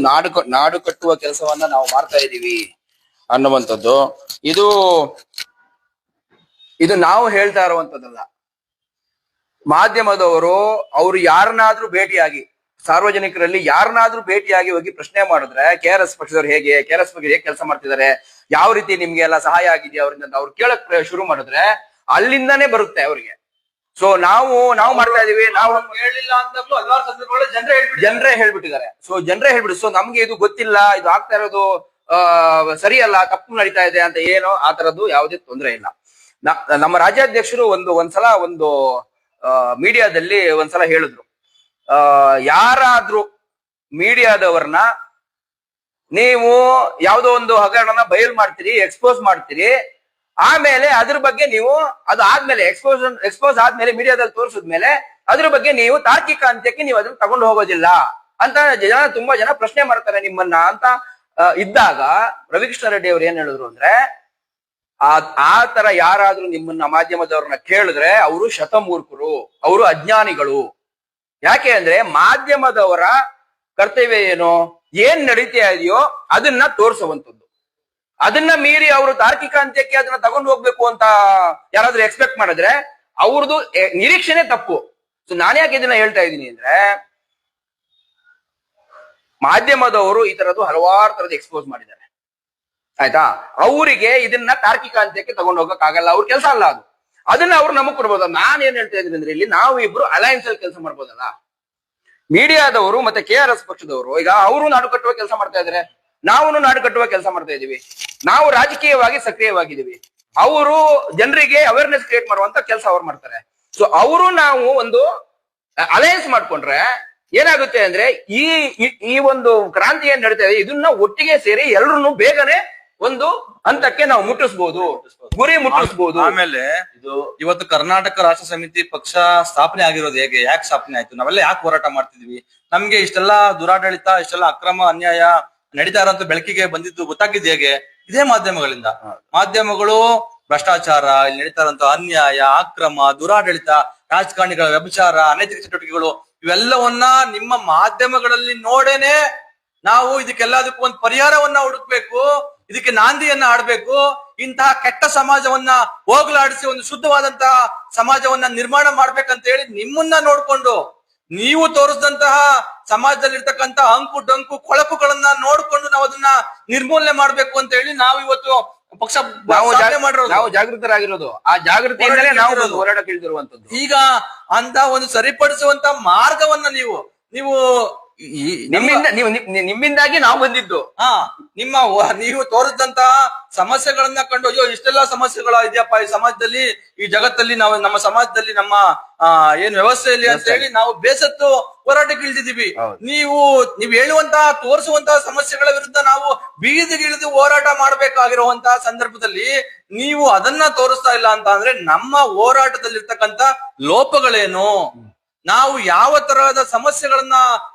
ನಾಡು ಕಟ್ಟುವ ಕೆಲಸವನ್ನ ನಾವು ಮಾಡ್ತಾ ಇದೀವಿ ಅನ್ನುವಂಥದ್ದು. ಇದು ನಾವು ಹೇಳ್ತಾ ಇರುವಂತದ್ದಲ್ಲ. ಮಾಧ್ಯಮದವರು ಅವ್ರು ಯಾರನ್ನಾದ್ರೂ ಭೇಟಿಯಾಗಿ, ಸಾರ್ವಜನಿಕರಲ್ಲಿ ಯಾರನ್ನಾದ್ರೂ ಭೇಟಿಯಾಗಿ ಹೋಗಿ ಪ್ರಶ್ನೆ ಮಾಡಿದ್ರೆ KRS ಪಕ್ಷದವ್ರು ಹೇಗೆ, KRS ಬಗ್ಗೆ ಹೇಗೆ ಕೆಲಸ ಮಾಡ್ತಿದ್ದಾರೆ, ಯಾವ ರೀತಿ ನಿಮ್ಗೆ ಎಲ್ಲ ಸಹಾಯ ಆಗಿದೆಯಾ ಅವರಿಂದ ಅವ್ರು ಕೇಳಕ್ ಶುರು ಮಾಡಿದ್ರೆ ಅಲ್ಲಿಂದಾನೇ ಬರುತ್ತೆ ಅವ್ರಿಗೆ. ಸೊ ನಾವು ಮಾಡ್ತಾ ಇದೀವಿ, ನಾವು ಹೇಳಿಲ್ಲ ಅಂದಾಗ್ಲೂ ಹಲವಾರು ಸಂದರ್ಭಗಳು ಜನರೇ ಹೇಳ್ಬಿಟ್ಟಿದ್ದಾರೆ. ಸೊ ಜನರೇ ಹೇಳ್ಬಿಟ್ಟು, ಸೊ ನಮ್ಗೆ ಇದು ಗೊತ್ತಿಲ್ಲ, ಇದು ಆಗ್ತಾ ಇರೋದು ಸರಿಯಲ್ಲ, ತಪ್ಪು ನಡೀತಾ ಇದೆ ಅಂತ ಏನೋ ಆ ತರದ್ದು ಯಾವುದೇ ತೊಂದರೆ ಇಲ್ಲ. ನಮ್ಮ ರಾಜ್ಯಾಧ್ಯಕ್ಷರು ಒಂದ್ಸಲ ಮೀಡಿಯಾದಲ್ಲಿ ಒಂದ್ಸಲ ಹೇಳಿದ್ರು, ಯಾರಾದ್ರೂ ಮೀಡಿಯಾದವ್ರನ್ನ ನೀವು ಯಾವುದೋ ಒಂದು ಹಗರಣನ ಬಯಲು ಮಾಡ್ತೀರಿ, ಎಕ್ಸ್ಪೋಸ್ ಮಾಡ್ತೀರಿ, ಆಮೇಲೆ ಅದ್ರ ಬಗ್ಗೆ ನೀವು ಅದು ಆದ್ಮೇಲೆ ಎಕ್ಸ್ಪೋಸ್ ಆದ್ಮೇಲೆ ಮೀಡಿಯಾದಲ್ಲಿ ತೋರಿಸಿದ್ಮೇಲೆ ಅದ್ರ ಬಗ್ಗೆ ನೀವು ತಾರ್ಕಿಕ ಅಂತ್ಯಕ್ಕೆ ನೀವು ಅದನ್ನ ತಗೊಂಡು ಹೋಗೋದಿಲ್ಲ ಅಂತ ತುಂಬಾ ಜನ ಪ್ರಶ್ನೆ ಮಾಡ್ತಾರೆ ನಿಮ್ಮನ್ನ ಅಂತ ಇದ್ದಾಗ ರವಿಕೃಷ್ಣ ರೆಡ್ಡಿ ಅವ್ರು ಏನ್ ಹೇಳಿದ್ರು ಅಂದ್ರೆ, ಆ ತರ ಯಾರಾದ್ರೂ ನಿಮ್ಮನ್ನ ಮಾಧ್ಯಮದವ್ರನ್ನ ಕೇಳಿದ್ರೆ ಅವರು ಶತಮೂರ್ಖರು, ಅವರು ಅಜ್ಞಾನಿಗಳು. ಯಾಕೆ ಅಂದ್ರೆ ಮಾಧ್ಯಮದವರ ಕರ್ತವ್ಯ ಏನು, ಏನ್ ನಡೀತಾ ಇದೆಯೋ ಅದನ್ನ ತೋರಿಸುವಂಥದ್ದು. ಅದನ್ನ ಮೀರಿ ಅವರು ತಾರ್ಕಿಕ ಅಂತ್ಯಕ್ಕೆ ಅದನ್ನ ತಗೊಂಡು ಹೋಗ್ಬೇಕು ಅಂತ ಯಾರಾದ್ರೂ ಎಕ್ಸ್ಪೆಕ್ಟ್ ಮಾಡಿದ್ರೆ ಅವ್ರದ್ದು ನಿರೀಕ್ಷೆನೆ ತಪ್ಪು. ಸೊ ನಾನು ಯಾಕೆ ಇದನ್ನ ಹೇಳ್ತಾ ಇದ್ದೀನಿ ಅಂದ್ರೆ, ಮಾಧ್ಯಮದವರು ಈ ತರದ್ದು ಹಲವಾರು ತರದ್ದು ಎಕ್ಸ್ಪೋಸ್ ಮಾಡಿದ್ದಾರೆ, ಆಯ್ತಾ. ಅವರಿಗೆ ಇದನ್ನ ತಾರ್ಕಿಕ ಅಂತ್ಯಕ್ಕೆ ತಗೊಂಡು ಹೋಗಕ್ ಆಗಲ್ಲ, ಅವ್ರ ಕೆಲಸ ಅಲ್ಲ ಅದು. ಅದನ್ನ ಅವ್ರು ನಮಗ್ ಕೊಡ್ಬೋದು. ನಾನ್ ಏನ್ ಹೇಳ್ತಾ ಇದ್ದೀನಿ ಅಂದ್ರೆ, ಇಲ್ಲಿ ನಾವು ಇಬ್ರು ಅಲಯನ್ಸ್ ಅಲ್ಲಿ ಕೆಲಸ ಮಾಡ್ಬೋದಲ್ಲ. ಮೀಡಿಯಾದವರು ಮತ್ತೆ KRS ಪಕ್ಷದವರು ಈಗ ಅವರು ನಾಡು ಕಟ್ಟುವ ಕೆಲಸ ಮಾಡ್ತಾ ಇದಾರೆ, ನಾವು ನಾಡು ಕಟ್ಟುವ ಕೆಲಸ ಮಾಡ್ತಾ ಇದೀವಿ. ನಾವು ರಾಜಕೀಯವಾಗಿ ಸಕ್ರಿಯವಾಗಿದ್ದೀವಿ, ಅವರು ಜನರಿಗೆ ಅವೇರ್ನೆಸ್ ಕ್ರಿಯೇಟ್ ಮಾಡುವಂತ ಕೆಲಸ ಅವ್ರು ಮಾಡ್ತಾರೆ. ಸೊ ಅವರು ನಾವು ಒಂದು ಅಲಯನ್ಸ್ ಮಾಡ್ಕೊಂಡ್ರೆ ಏನಾಗುತ್ತೆ ಅಂದ್ರೆ, ಈ ಒಂದು ಕ್ರಾಂತಿ ಏನ್ ನಡೀತಾ ಇದೆ ಇದನ್ನ ಒಟ್ಟಿಗೆ ಸೇರಿ ಎಲ್ರು ಬೇಗನೆ ಒಂದು ಹಂತಕ್ಕೆ ನಾವು ಮುಟ್ಟಿಸ್ಬೋದು, ಗುರಿ ಮುಟ್ಟಿಸ್ಬೋದು. ಆಮೇಲೆ ಇವತ್ತು ಕರ್ನಾಟಕ ರಾಷ್ಟ್ರ ಸಮಿತಿ ಪಕ್ಷ ಸ್ಥಾಪನೆ ಆಗಿರೋದು ಹೇಗೆ, ಯಾಕೆ ಸ್ಥಾಪನೆ ಆಯ್ತು, ನಾವೆಲ್ಲ ಯಾಕೆ ಹೋರಾಟ ಮಾಡ್ತಿದ್ವಿ, ನಮ್ಗೆ ಇಷ್ಟೆಲ್ಲ ದುರಾಡಳಿತ, ಇಷ್ಟೆಲ್ಲ ಅಕ್ರಮ ಅನ್ಯಾಯ ನಡೀತಾ ಇರೋಂತ ಬೆಳಕಿಗೆ ಬಂದಿದ್ದು ಗೊತ್ತಾಗಿದ್ದು ಹೇಗೆ, ಇದೇ ಮಾಧ್ಯಮಗಳಿಂದ. ಮಾಧ್ಯಮಗಳು ಭ್ರಷ್ಟಾಚಾರ, ಇಲ್ಲಿ ನಡೀತಾ ಇರುವಂತ ಅನ್ಯಾಯ, ಅಕ್ರಮ, ದುರಾಡಳಿತ, ರಾಜಕಾರಣಿಗಳ ವ್ಯಭಿಚಾರ, ಅನೈತಿಕ ಚಟುವಟಿಕೆಗಳು ಇವೆಲ್ಲವನ್ನ ನಿಮ್ಮ ಮಾಧ್ಯಮಗಳಲ್ಲಿ ನೋಡೇನೆ ನಾವು ಇದಕ್ಕೆಲ್ಲದಕ್ಕೂ ಒಂದು ಪರಿಹಾರವನ್ನ ಹುಡುಕ್ಬೇಕು, ಇದಕ್ಕೆ ನಾಂದಿಯನ್ನ ಆಡ್ಬೇಕು. ಇಂತಹ ಕೆಟ್ಟ ಸಮಾಜವನ್ನ ಹೋಗ್ಲಾಡಿಸಿ ಒಂದು ಶುದ್ಧವಾದಂತಹ ಸಮಾಜವನ್ನ ನಿರ್ಮಾಣ ಮಾಡ್ಬೇಕಂತ ಹೇಳಿ ನಿಮ್ಮನ್ನ ನೋಡ್ಕೊಂಡು, ನೀವು ತೋರಿಸಿದಂತಹ ಸಮಾಜದಲ್ಲಿ ಇರ್ತಕ್ಕಂತ ಅಂಕು ಡಂಕು ಕೊಳಕುಗಳನ್ನ ನೋಡ್ಕೊಂಡು ನಾವು ಅದನ್ನ ನಿರ್ಮೂಲನೆ ಮಾಡ್ಬೇಕು ಅಂತ ಹೇಳಿ ನಾವು ಇವತ್ತು ಪಕ್ಷ ನಾವು ಜಾಗೃತರಾಗಿರೋದು. ಆ ಜಾಗೃತಿಯಿಂದಲೇ ನಾವು ಹೋರಾಟಕ್ಕೆ ಇಳಿದಿರುವಂತದ್ದು. ಈಗ ಅಂತ ಒಂದು ಸರಿಪಡಿಸುವಂತ ಮಾರ್ಗವನ್ನ ನೀವು ನಿಮ್ಮಿಂದಾಗಿ ನಾವು ಬಂದಿದ್ದು. ನೀವು ತೋರಿಸಿದಂತಹ ಸಮಸ್ಯೆಗಳನ್ನ ಕಂಡು, ಅಯ್ಯೋ ಇಷ್ಟೆಲ್ಲಾ ಸಮಸ್ಯೆಗಳ ಇದೆಯಪ್ಪ ಈ ಸಮಾಜದಲ್ಲಿ, ಈ ಜಗತ್ತಲ್ಲಿ, ನಾವು ನಮ್ಮ ಸಮಾಜದಲ್ಲಿ, ನಮ್ಮ ಏನ್ ವ್ಯವಸ್ಥೆಯಲ್ಲಿ ಅಂತ ಹೇಳಿ ನಾವು ಬೇಸತ್ತು ಹೋರಾಟಕ್ಕೆ ಇಳಿದಿದ್ದೀವಿ. ನೀವು ಹೇಳುವಂತಹ ತೋರಿಸುವಂತಹ ಸಮಸ್ಯೆಗಳ ವಿರುದ್ಧ ನಾವು ಬೀದಿಗಿಳಿದು ಹೋರಾಟ ಮಾಡ್ಬೇಕಾಗಿರುವಂತಹ ಸಂದರ್ಭದಲ್ಲಿ ನೀವು ಅದನ್ನ ತೋರಿಸ್ತಾ ಇಲ್ಲ ಅಂತ ಅಂದ್ರೆ ನಮ್ಮ ಹೋರಾಟದಲ್ಲಿರ್ತಕ್ಕಂತ ಲೋಪಗಳೇನು, ನಾವು ಯಾವ ತರಹದ ಸಮಸ್ಯೆಗಳನ್ನ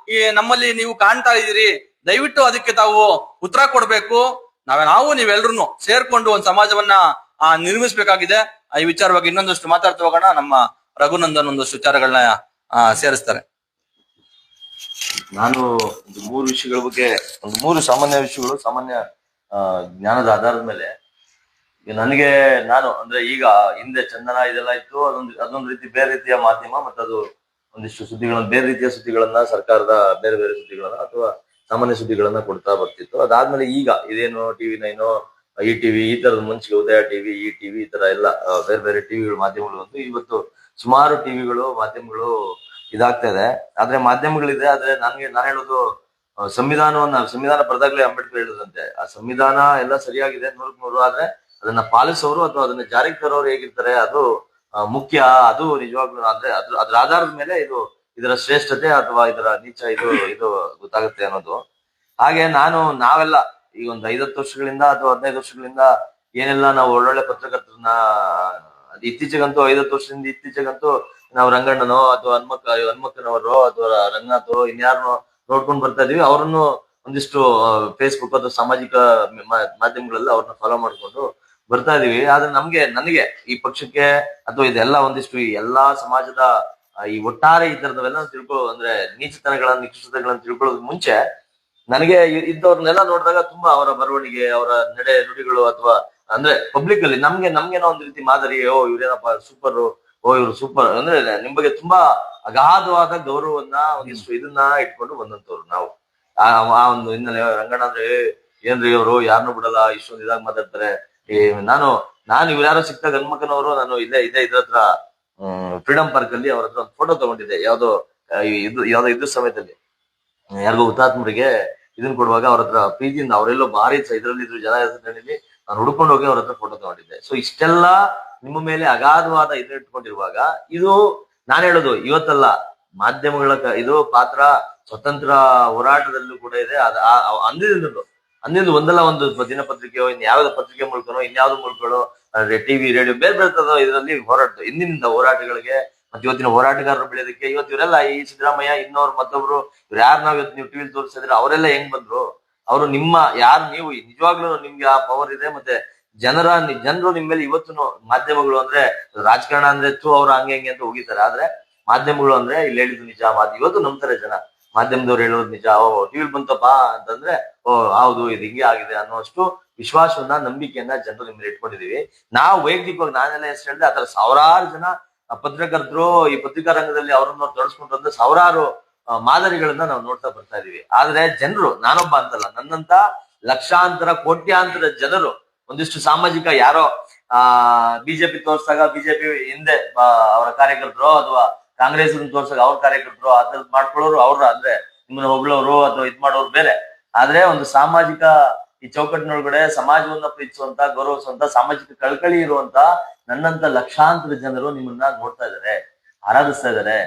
ನಮ್ಮಲ್ಲಿ ನೀವು ಕಾಣ್ತಾ ಇದೀರಿ, ದಯವಿಟ್ಟು ಅದಕ್ಕೆ ತಾವು ಉತ್ತರ ಕೊಡ್ಬೇಕು. ನಾವು ನೀವೆಲ್ರು ಸೇರ್ಕೊಂಡು ಒಂದು ಸಮಾಜವನ್ನ ನಿರ್ಮಿಸ್ಬೇಕಾಗಿದೆ. ಈ ವಿಚಾರವಾಗಿ ಇನ್ನೊಂದಷ್ಟು ಮಾತಾಡ್ತಾ ಹೋಗೋಣ. ನಮ್ಮ ರಘುನಂದನ್ ಒಂದಷ್ಟು ವಿಚಾರಗಳನ್ನ ಸೇರಿಸ್ತಾರೆ. ನಾನು ಮೂರು ವಿಷಯಗಳ ಬಗ್ಗೆ, ಮೂರು ಸಾಮಾನ್ಯ ವಿಷಯಗಳು, ಸಾಮಾನ್ಯ ಜ್ಞಾನದ ಆಧಾರದ ಮೇಲೆ ನನಗೆ ನಾನು ಅಂದ್ರೆ ಈಗ ಹಿಂದೆ ಚಂದನ ಇದೆಲ್ಲ ಇತ್ತು, ಅದೊಂದು ರೀತಿ ಬೇರೆ ರೀತಿಯ ಮಾಧ್ಯಮ, ಮತ್ತೆ ಅದು ಒಂದಿಷ್ಟು ಸುದ್ದಿಗಳನ್ನ, ಬೇರೆ ರೀತಿಯ ಸುದ್ದಿಗಳನ್ನ, ಸರ್ಕಾರದ ಬೇರೆ ಬೇರೆ ಸುದ್ದಿಗಳನ್ನ ಅಥವಾ ಸಾಮಾನ್ಯ ಸುದ್ದಿಗಳನ್ನ ಕೊಡ್ತಾ ಬರ್ತಿತ್ತು. ಅದಾದ್ಮೇಲೆ ಈಗ ಇದೇನು TV9, ಈ ಟಿವಿ, ಈ ತರದ ಮುಂಚೆ ಉದಯ ಟಿವಿ, ಈ ಟಿವಿ, ಈ ತರ ಎಲ್ಲ ಬೇರೆ ಬೇರೆ ಟಿವಿಗಳು, ಮಾಧ್ಯಮಗಳು ಬಂತು. ಇವತ್ತು ಸುಮಾರು ಟಿವಿಗಳು, ಮಾಧ್ಯಮಗಳು ಇದಾಗ್ತಾ ಇದೆ. ಆದ್ರೆ ಮಾಧ್ಯಮಗಳಿದೆ, ಆದ್ರೆ ನಾನು ಹೇಳೋದು ಸಂವಿಧಾನ ಬರೆದಾಗ್ಲೇ ಅಂಬೇಡ್ಕರ್ ಹೇಳಿದಂತೆ, ಆ ಸಂವಿಧಾನ ಎಲ್ಲ ಸರಿಯಾಗಿದೆ 100% ಆದ್ರೆ ಅದನ್ನ ಪಾಲಿಸೋರು ಅಥವಾ ಅದನ್ನ ಜಾರಿಗೆ ತರೋರು ಹೇಗಿರ್ತಾರೆ ಅದು ಮುಖ್ಯ. ಅದು ನಿಜವಾಗ್ಲೂ ಅಂದ್ರೆ ಅದ್ರ ಆಧಾರದ ಮೇಲೆ ಇದರ ಶ್ರೇಷ್ಠತೆ ಅಥವಾ ಇದರ ನೀಚ ಇದು ಗೊತ್ತಾಗುತ್ತೆ ಅನ್ನೋದು. ಹಾಗೆ ನಾವೆಲ್ಲ ಈಗ ಒಂದು 5-10 ವರ್ಷಗಳಿಂದ ಅಥವಾ 15 ವರ್ಷಗಳಿಂದ ಏನೆಲ್ಲ ನಾವು ಒಳ್ಳೊಳ್ಳೆ ಪತ್ರಕರ್ತರನ್ನ, ಅದು ಇತ್ತೀಚೆಗಂತೂ 5-10 ವರ್ಷದಿಂದ ಇತ್ತೀಚೆಗಂತೂ ನಾವು ರಂಗಣ್ಣನೋ ಅಥವಾ ಹನ್ಮಕ್ಕನವರೋ ಅಥವಾ ರಂಗನಾಥೋ ಇನ್ಯಾರನೋ ನೋಡ್ಕೊಂಡು ಬರ್ತಾ ಇದೀವಿ. ಅವರನ್ನು ಒಂದಿಷ್ಟು ಫೇಸ್ಬುಕ್ ಅಥವಾ ಸಾಮಾಜಿಕ ಮಾಧ್ಯಮಗಳಲ್ಲಿ ಅವ್ರನ್ನ ಫಾಲೋ ಮಾಡ್ಕೊಂಡು ಬರ್ತಾ ಇದೀವಿ. ಆದ್ರೆ ನನಗೆ ಈ ಪಕ್ಷಕ್ಕೆ ಅಥವಾ ಇದೆಲ್ಲ ಒಂದಿಷ್ಟು ಈ ಎಲ್ಲಾ ಸಮಾಜದ ಈ ಒಟ್ಟಾರೆ ಈ ತರದವೆಲ್ಲ ಅಂದ್ರೆ ನೀಚತನಗಳನ್ನ, ನಿಕೃಷ್ಟತೆಗಳನ್ನ ತಿಳ್ಕೊಳ್ಳೋದ್ ಮುಂಚೆ ನನಗೆ ಇದ್ದವ್ರನ್ನೆಲ್ಲ ನೋಡಿದಾಗ ತುಂಬಾ ಅವರ ಬರವಣಿಗೆ, ಅವರ ನಡೆ ನುಡಿಗಳು ಅಥವಾ ಅಂದ್ರೆ ಪಬ್ಲಿಕ್ ಅಲ್ಲಿ ನಮ್ಗೇನೋ ಒಂದ್ ರೀತಿ ಮಾದರಿ, ಇವ್ರೇನಪ್ಪ ಸೂಪರ್, ಇವ್ರು ಸೂಪರ್ ಅಂದ್ರೆ ನಿಮ್ ಬಗ್ಗೆ ತುಂಬಾ ಅಗಾಧವಾದ ಗೌರವವನ್ನ, ಒಂದಿಷ್ಟು ಇದನ್ನ ಇಟ್ಕೊಂಡು ಬಂದಂತವ್ರು ನಾವು. ಆ ಒಂದು ಹಿನ್ನೆಲೆ ರಂಗಣ್ಣ ಅಂದ್ರೆ ಏನ್ರಿ ಇವರು ಯಾರನ್ನೂ ಬಿಡಲ್ಲ, ಇಷ್ಟೊಂದು ಇದಾಗ ಮಾತಾಡ್ತಾರೆ. ನಾನು ಇವ್ರ್ಯಾರೋ ಸಿಕ್ತಾಗ ಹನ್ಮಕ್ಕನವರು, ನಾನು ಇದ್ರ ಹತ್ರ ಫ್ರೀಡಂ ಪಾರ್ಕ್ ಅಲ್ಲಿ ಅವ್ರ ಹತ್ರ ಒಂದು ಫೋಟೋ ತಗೊಂಡಿದ್ದೆ. ಯಾವ್ದೋ ಇದ್ರ ಸಮಯದಲ್ಲಿ ಯಾರಿಗೋ ಹುತಾತ್ಮರಿಗೆ ಇದನ್ನ ಕೊಡುವಾಗ ಅವ್ರ ಹತ್ರ ಪ್ರೀತಿಯಿಂದ, ಅವರೆಲ್ಲೋ ಭಾರಿ ಇದ್ರಲ್ಲಿ ಇದ್ರು ಜನ ಹೆಸರಿನಲ್ಲಿ ನಾನು ಹುಡ್ಕೊಂಡು ಹೋಗಿ ಅವ್ರ ಹತ್ರ ಫೋಟೋ ತಗೊಂಡಿದ್ದೆ. ಸೊ ಇಷ್ಟೆಲ್ಲ ನಿಮ್ಮ ಮೇಲೆ ಅಗಾಧವಾದ ಇದನ್ನ ಇಟ್ಕೊಂಡಿರುವಾಗ, ಇದು ನಾನು ಹೇಳೋದು ಇವತ್ತಲ್ಲ, ಮಾಧ್ಯಮಗಳ ಇದು ಪಾತ್ರ ಸ್ವತಂತ್ರ ಹೋರಾಟದಲ್ಲೂ ಕೂಡ ಇದೆ. ಅಂದಿದ್ದು ಒಂದಲ್ಲ ಒಂದು ದಿನಪತ್ರಿಕೆಯೋ ಇನ್ಯಾವ್ದೋ ಪತ್ರಿಕೆ ಮೂಲಕನೋ ಇನ್ಯಾವ್ದೋ ಮೂಲಕಗಳು ಟಿವಿ, ರೇಡಿಯೋ ಬೇರೆ ಬೇರೆ ಇದರಲ್ಲಿ ಹೋರಾಡ್ತು. ಇಂದಿನಿಂದ ಹೋರಾಟಗಳಿಗೆ ಮತ್ತೆ ಇವತ್ತಿನ ಹೋರಾಟಗಾರರು ಬೆಳೆಯೋದಕ್ಕೆ ಇವತ್ತು ಇವರೆಲ್ಲ ಈ ಸಿದ್ದರಾಮಯ್ಯ ಇನ್ನೋರು ಮತ್ತೊಬ್ರು ಇವ್ರು ಯಾರು ನಾವ್ ಇವತ್ತು ನೀವು ಟಿವಿಲಿ ತೋರಿಸಿದ್ರೆ ಅವರೆಲ್ಲ ಹೆಂಗ್ ಬಂದ್ರು? ಅವರು ನೀವು ನಿಜವಾಗ್ಲೂ ನಿಮ್ಗೆ ಆ ಪವರ್ ಇದೆ. ಮತ್ತೆ ಜನರು ನಿಮ್ ಮೇಲೆ ಇವತ್ತು ಮಾಧ್ಯಮಗಳು ಅಂದ್ರೆ ರಾಜಕಾರಣ ಅಂದ್ರೆ ಅವ್ರು ಹಂಗೆ ಅಂತ ಹೋಗಿದ್ದಾರೆ. ಆದ್ರೆ ಮಾಧ್ಯಮಗಳು ಅಂದ್ರೆ ಇಲ್ಲಿ ಹೇಳಿದ್ದು ನಿಜ, ಇವತ್ತು ನಂಬ್ತಾರೆ ಜನ. ಮಾಧ್ಯಮದವ್ರು ಹೇಳೋದು ನಿಜ, ಟಿವಿಲ್ ಬಂತಪ್ಪ ಅಂತಂದ್ರೆ ಹೌದು ಇದು ಹಿಂಗೆ ಆಗಿದೆ ಅನ್ನೋಷ್ಟು ವಿಶ್ವಾಸವನ್ನ, ನಂಬಿಕೆಯನ್ನ ಜನರು ನಿಮ್ಮಲ್ಲಿ ಇಟ್ಕೊಂಡಿದೀವಿ. ನಾವು ವೈಯಕ್ತಿಕವಾಗಿ ನಾನೆಲ್ಲ ಹೆಸರು ಹೇಳಿದೆ, ಆತರ ಸಾವಿರಾರು ಜನ ಪತ್ರಕರ್ತರು ಈ ಪತ್ರಿಕಾ ರಂಗದಲ್ಲಿ ಅವ್ರನ್ನ ತೊಡಸ್ಕೊಂಡ್ರೆ ಸಾವಿರಾರು ಮಾದರಿಗಳನ್ನ ನಾವು ನೋಡ್ತಾ ಬರ್ತಾ ಇದೀವಿ. ಆದ್ರೆ ಜನರು, ನಾನೊಬ್ಬ ಅಂತಲ್ಲ, ನನ್ನಂತ ಲಕ್ಷಾಂತರ ಕೋಟ್ಯಾಂತರ ಜನರು, ಒಂದಿಷ್ಟು ಸಾಮಾಜಿಕ ಯಾರೋ ಬಿಜೆಪಿ ತೋರ್ಸಾಗ ಬಿಜೆಪಿ ಹಿಂದೆ ಅವರ ಕಾರ್ಯಕರ್ತರು ಅಥವಾ ಕಾಂಗ್ರೆಸ್ ತೋರ್ಸಾಗ ಅವ್ರ ಕಾರ್ಯಕರ್ತರು ಅದ್ರದ್ದು ಮಾಡ್ಕೊಳ್ಳೋರು ಅವ್ರ, ಅಂದ್ರೆ ನಿಮ್ಮನ್ನ ಹೊಗಳೋರು ಅಥವಾ ಇದ್ ಮಾಡೋರು ಬೇರೆ. ಆದ್ರೆ ಒಂದು ಸಾಮಾಜಿಕ ಈ ಚೌಕಟ್ಟಿನೊಳಗಡೆ ಸಮಾಜವನ್ನ ಪ್ರೀತಿಸುವಂತ, ಗೌರವಿಸುವಂತ, ಸಾಮಾಜಿಕ ಕಳಕಳಿ ಇರುವಂತ ನನ್ನಂತ ಲಕ್ಷಾಂತರ ಜನರು ನಿಮ್ಮನ್ನ ನೋಡ್ತಾ ಇದಾರೆ, ಆರಾಧಿಸ್ತಾ ಇದಾರೆ.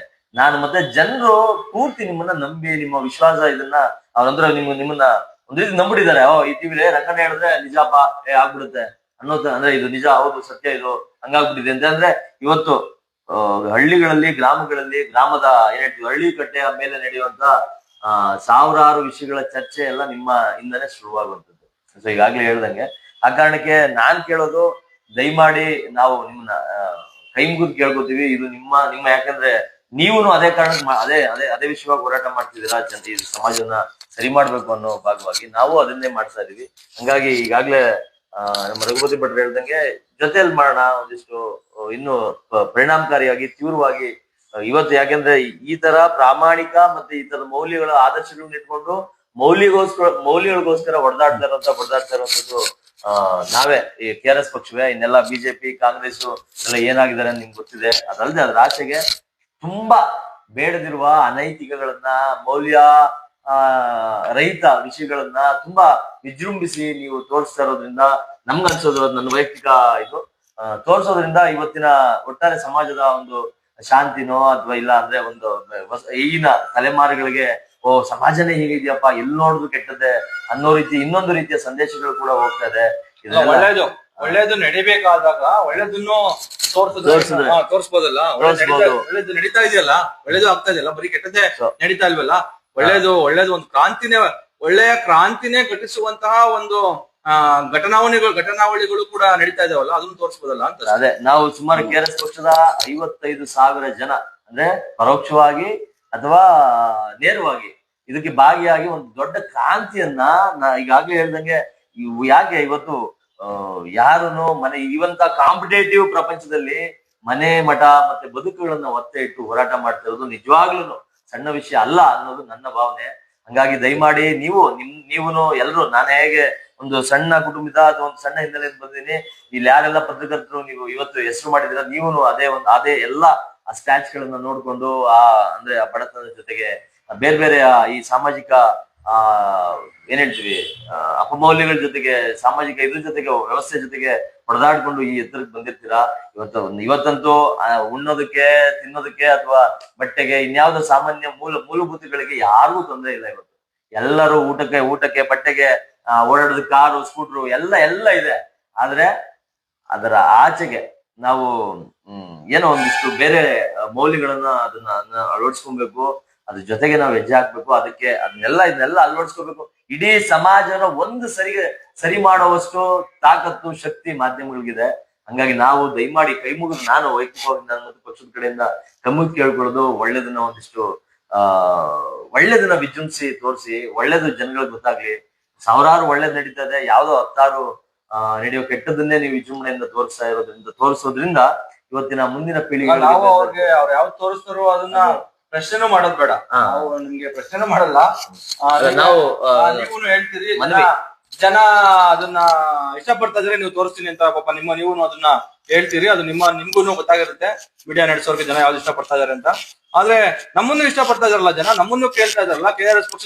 ಮತ್ತೆ ಜನರು ಪೂರ್ತಿ ನಿಮ್ಮನ್ನ ನಂಬಿ, ನಿಮ್ಮ ವಿಶ್ವಾಸ ಇದನ್ನ ಅವ್ರಂದ್ರೆ ನಿಮ್ಮನ್ನ ಒಂದ್ ರೀತಿ ನಂಬಿಟ್ಟಿದ್ದಾರೆ. ಈ ಟಿವಿಲಿ ರಂಗಣ್ಣ ಹೇಳಿದ್ರೆ ನಿಜಪ್ಪ ಆಗ್ಬಿಡುತ್ತೆ ಅನ್ನೋದು, ಅಂದ್ರೆ ಇದು ನಿಜ, ಹೌದು ಸತ್ಯ, ಇದು ಹಂಗಾಗ್ಬಿಟ್ಟಿದೆ ಅಂತ. ಅಂದ್ರೆ ಇವತ್ತು ಹಳ್ಳಿಗಳಲ್ಲಿ, ಗ್ರಾಮಗಳಲ್ಲಿ, ಗ್ರಾಮದ ಹಳ್ಳಿ ಕಟ್ಟೆಯ ಮೇಲೆ ನಡೆಯುವಂತ ಸಾವಿರಾರು ವಿಷಯಗಳ ಚರ್ಚೆ ಎಲ್ಲ ನಿಮ್ಮ ಇಂದನೇ ಶುರುವಾಗುವಂಥದ್ದು. ಸೊ ಈಗಾಗ್ಲೇ ಹೇಳ್ದಂಗೆ, ಆ ಕಾರಣಕ್ಕೆ ನಾನ್ ಕೇಳೋದು, ದಯಮಾಡಿ ನಾವು ನಿಮ್ಮನ್ನ ಕೈ ಮುಗಿದು ಕೇಳ್ಕೊತೀವಿ. ಇದು ನಿಮ್ಮ ಯಾಕಂದ್ರೆ ನೀವು ಅದೇ ಕಾರಣಕ್ಕೆ ಅದೇ ವಿಷಯವಾಗಿ ಹೋರಾಟ ಮಾಡ್ತಿದ್ದೀರಾ. ಈ ಸಮಾಜವನ್ನ ಸರಿ ಮಾಡ್ಬೇಕು ಅನ್ನೋ ಭಾಗವಾಗಿ ನಾವು ಅದನ್ನೇ ಮಾಡ್ತಾ ಇದೀವಿ. ಹಂಗಾಗಿ ಈಗಾಗ್ಲೇ ನಮ್ಮ ರಘುಪತಿ ಭಟ್ರು ಹೇಳ್ದಂಗೆ ಜೊತೆಯಲ್ಲಿ ಮಾಡೋಣ, ಒಂದಿಷ್ಟು ಇನ್ನು ಪರಿಣಾಮಕಾರಿಯಾಗಿ, ತೀವ್ರವಾಗಿ ಇವತ್ತು. ಯಾಕೆಂದ್ರೆ ಈ ತರ ಪ್ರಾಮಾಣಿಕ ಮತ್ತೆ ಈ ತರ ಮೌಲ್ಯಗಳ ಆದರ್ಶಗಳನ್ನ ಇಟ್ಕೊಂಡು ಮೌಲ್ಯಗಳಿಗೋಸ್ಕರ ಹೊಡೆದಾಡ್ತಾ ಇರುವಂತದ್ದು ನಾವೇ, ಈ KRS ಪಕ್ಷವೇ. ಇನ್ನೆಲ್ಲ ಬಿಜೆಪಿ, ಕಾಂಗ್ರೆಸ್ ಎಲ್ಲ ಏನಾಗಿದ್ದಾರೆ ನಿಮ್ಗೆ ಗೊತ್ತಿದೆ. ಅದಲ್ಲದೆ ಅದ್ರ ಆಚೆಗೆ ತುಂಬಾ ಬೇಡದಿರುವ ಅನೈತಿಕಗಳನ್ನ, ಮೌಲ್ಯ ರಹಿತ ವಿಷಯಗಳನ್ನ ತುಂಬಾ ವಿಜೃಂಭಿಸಿ ನೀವು ತೋರಿಸ್ತಾ ಇರೋದ್ರಿಂದ ನಮ್ಗನ್ಸೋದು, ನನ್ನ ವೈಯಕ್ತಿಕ ಇದು ತೋರ್ಸೋದ್ರಿಂದ ಇವತ್ತಿನ ಒಟ್ಟಾರೆ ಸಮಾಜದ ಒಂದು ಶಾಂತಿನೋ ಅಥವಾ ಇಲ್ಲ ಅಂದ್ರೆ ಒಂದು ಈಗಿನ ತಲೆಮಾರುಗಳಿಗೆ ಸಮಾಜನೇ ಹೀಗಿದ್ಯಪ್ಪ, ಎಲ್ಲಿ ನೋಡಿದ್ರು ಕೆಟ್ಟದೆ ಅನ್ನೋ ರೀತಿ ಇನ್ನೊಂದು ರೀತಿಯ ಸಂದೇಶಗಳು ಕೂಡ ಹೋಗ್ತಾ ಇದೆ. ಒಳ್ಳೇದು ನಡಿಬೇಕಾದಾಗ ಒಳ್ಳೇದನ್ನು ತೋರಿಸ್ಬೋದಲ್ಲ, ಒಳ್ಳೇದು ನಡೀತಾ ಇದೆಯಲ್ಲ, ಒಳ್ಳೇದು ಆಗ್ತಾ ಇದೆಯಲ್ಲ, ಬರೀ ಕೆಟ್ಟದ್ದೇ ನಡೀತಾ ಇಲ್ವಲ್ಲ. ಒಳ್ಳೇದು ಒಂದು ಒಳ್ಳೆಯ ಕ್ರಾಂತಿನೇ ಘಟಿಸುವಂತಹ ಒಂದು ಘಟನಾವಳಿಗಳು ಕೂಡ ನಡೀತಾ ಇದಾವಲ್ಲ, ಅದನ್ನು ತೋರಿಸ್ಬೋದಲ್ಲ ಅಂತ. ಅದೇ ನಾವು ಸುಮಾರು KRS ಪಕ್ಷದ 55,000 ಜನ ಅಂದ್ರೆ ಪರೋಕ್ಷವಾಗಿ ಅಥವಾ ನೇರವಾಗಿ ಇದಕ್ಕೆ ಭಾಗಿಯಾಗಿ ಒಂದು ದೊಡ್ಡ ಕ್ರಾಂತಿಯನ್ನ ಈಗಾಗ್ಲೇ ಹೇಳ್ದಂಗೆ ಯಾಕೆ ಇವತ್ತು ಯಾರುನು ಮನೆ ಇವಂತ ಕಾಂಪಿಟೇಟಿವ್ ಪ್ರಪಂಚದಲ್ಲಿ ಮನೆ ಮಠ ಮತ್ತೆ ಬದುಕುಗಳನ್ನ ಒತ್ತೆ ಇಟ್ಟು ಹೋರಾಟ ಮಾಡ್ತಾ ಇರೋದು ನಿಜವಾಗ್ಲೂ ಸಣ್ಣ ವಿಷಯ ಅಲ್ಲ ಅನ್ನೋದು ನನ್ನ ಭಾವನೆ. ಹಂಗಾಗಿ ದಯಮಾಡಿ ನೀವುನು ಎಲ್ರು, ನಾನು ಹೇಗೆ ಒಂದು ಸಣ್ಣ ಕುಟುಂಬದ ಅಥವಾ ಒಂದು ಸಣ್ಣ ಹಿನ್ನೆಲೆಯಿಂದ ಬಂದಿನಿ, ಇಲ್ಲಿ ಯಾರೆಲ್ಲ ಪತ್ರಕರ್ತರು ನೀವು ಇವತ್ತು ಹೆಸರು ಮಾಡಿದಿರ, ನೀವುನು ಅದೇ ಎಲ್ಲ ಆ ಸ್ಟ್ಯಾಚ್ ಗಳನ್ನ ನೋಡ್ಕೊಂಡು ಅಂದ್ರೆ ಆ ಬಡತನದ ಜೊತೆಗೆ ಬೇರೆ ಬೇರೆ ಈ ಸಾಮಾಜಿಕ ಏನ್ ಹೇಳ್ತೀವಿ ಅಪಮೌಲ್ಯಗಳ ಜೊತೆಗೆ ಸಾಮಾಜಿಕ ಇದ್ರ ಜೊತೆಗೆ ವ್ಯವಸ್ಥೆ ಜೊತೆಗೆ ಹೊಡೆದಾಡ್ಕೊಂಡು ಈ ಎತ್ತರಕ್ಕೆ ಬಂದಿರ್ತೀರಾ. ಇವತ್ತಂತೂ ಉಣ್ಣೋದಕ್ಕೆ, ತಿನ್ನೋದಕ್ಕೆ ಅಥವಾ ಬಟ್ಟೆಗೆ ಇನ್ಯಾವುದೋ ಸಾಮಾನ್ಯ ಮೂಲಭೂತಗಳಿಗೆ ಯಾರಿಗೂ ತೊಂದರೆ ಇಲ್ಲ. ಇವತ್ತು ಎಲ್ಲರೂ ಊಟಕ್ಕೆ ಬಟ್ಟೆಗೆ ಓಡಾಡೋದು, ಕಾರು ಸ್ಕೂಟ್ರು ಎಲ್ಲ ಇದೆ. ಆದ್ರೆ ಅದರ ಆಚೆಗೆ ನಾವು ಏನೋ ಒಂದಿಷ್ಟು ಬೇರೆ ಮೌಲ್ಯಗಳನ್ನ ಅದನ್ನ ಅಳವಡಿಸ್ಕೊಬೇಕು. ಅದ್ರ ಜೊತೆಗೆ ನಾವು ಹೆಜ್ಜೆ ಹಾಕ್ಬೇಕು. ಇದನ್ನೆಲ್ಲ ಅಳವಡಿಸ್ಕೋಬೇಕು. ಇಡೀ ಸಮಾಜನ ಒಂದು ಸರಿ ಮಾಡುವಷ್ಟು ತಾಕತ್ತು, ಶಕ್ತಿ ಮಾಧ್ಯಮಗಳಿಗಿದೆ. ಹಂಗಾಗಿ ನಾವು ದಯಮಾಡಿ ಕೈ ಮುಗಿದು, ನಾನು ವೈಯಕ್ತಿಕವಾಗಿ ನನ್ನ ಮತ್ತು ಪಕ್ಷದ ಕಡೆಯಿಂದ ಕಮ್ಮಿ ಕೇಳ್ಕೊಳ್ಳೋದು, ಒಳ್ಳೇದನ್ನ ಒಂದಿಷ್ಟು ಒಳ್ಳೇದನ್ನ ವಿಜೃಂಭಿಸಿ ತೋರಿಸಿ, ಒಳ್ಳೇದು ಜನಗಳಿಗೆ ಗೊತ್ತಾಗ್ಲಿ. ಸಾವಿರಾರು ಒಳ್ಳೇದ್ ನಡೀತಾ ಇದೆ, ಯಾವ್ದೋ 10 ನಡೆಯೋ ಕೆಟ್ಟದನ್ನೇ ನೀವು ವಿಜೃಂಭಣೆಯಿಂದ ತೋರಿಸೋದ್ರಿಂದ ಇವತ್ತಿನ ಮುಂದಿನ ಪೀಳಿಗೆ ನಾವು ಅವ್ರು ಯಾವ್ದು ತೋರಿಸ್ತಾರೋ ಅದನ್ನ ಪ್ರಶ್ನೆ ಮಾಡೋದ್ ಬೇಡ. ನಾವು ನಿಮ್ಗೆ ಪ್ರಶ್ನೆ ಮಾಡಲ್ಲ. ನಾವು ನೀವು ಹೇಳ್ತೀರಿ, ಜನ ಅದನ್ನ ಇಷ್ಟಪಡ್ತಾ ಇದ್ರೆ ನೀವು ತೋರಿಸ್ತೀನಿ ಅಂತ. ಪಾಪ ನೀವು ಅದನ್ನ ಹೇಳ್ತೀರಿ, ಅದು ನಿಮ್ಗೂ ಗೊತ್ತಾಗಿರುತ್ತೆ. ಮೀಡಿಯಾ ನಡೆಸೋರ್ಗೆ ಜನ ಯಾವ್ದು ಇಷ್ಟಪಡ್ತಾ ಇದಾರೆ ಅಂತ. ಆದ್ರೆ ನಮ್ಮನ್ನು ಇಷ್ಟಪಡ್ತಾ ಇದಾರಲ್ಲ ಜನ, ನಮ್ಮನ್ನು ಕೇಳ್ತಾ ಇದಾರಲ್ಲ.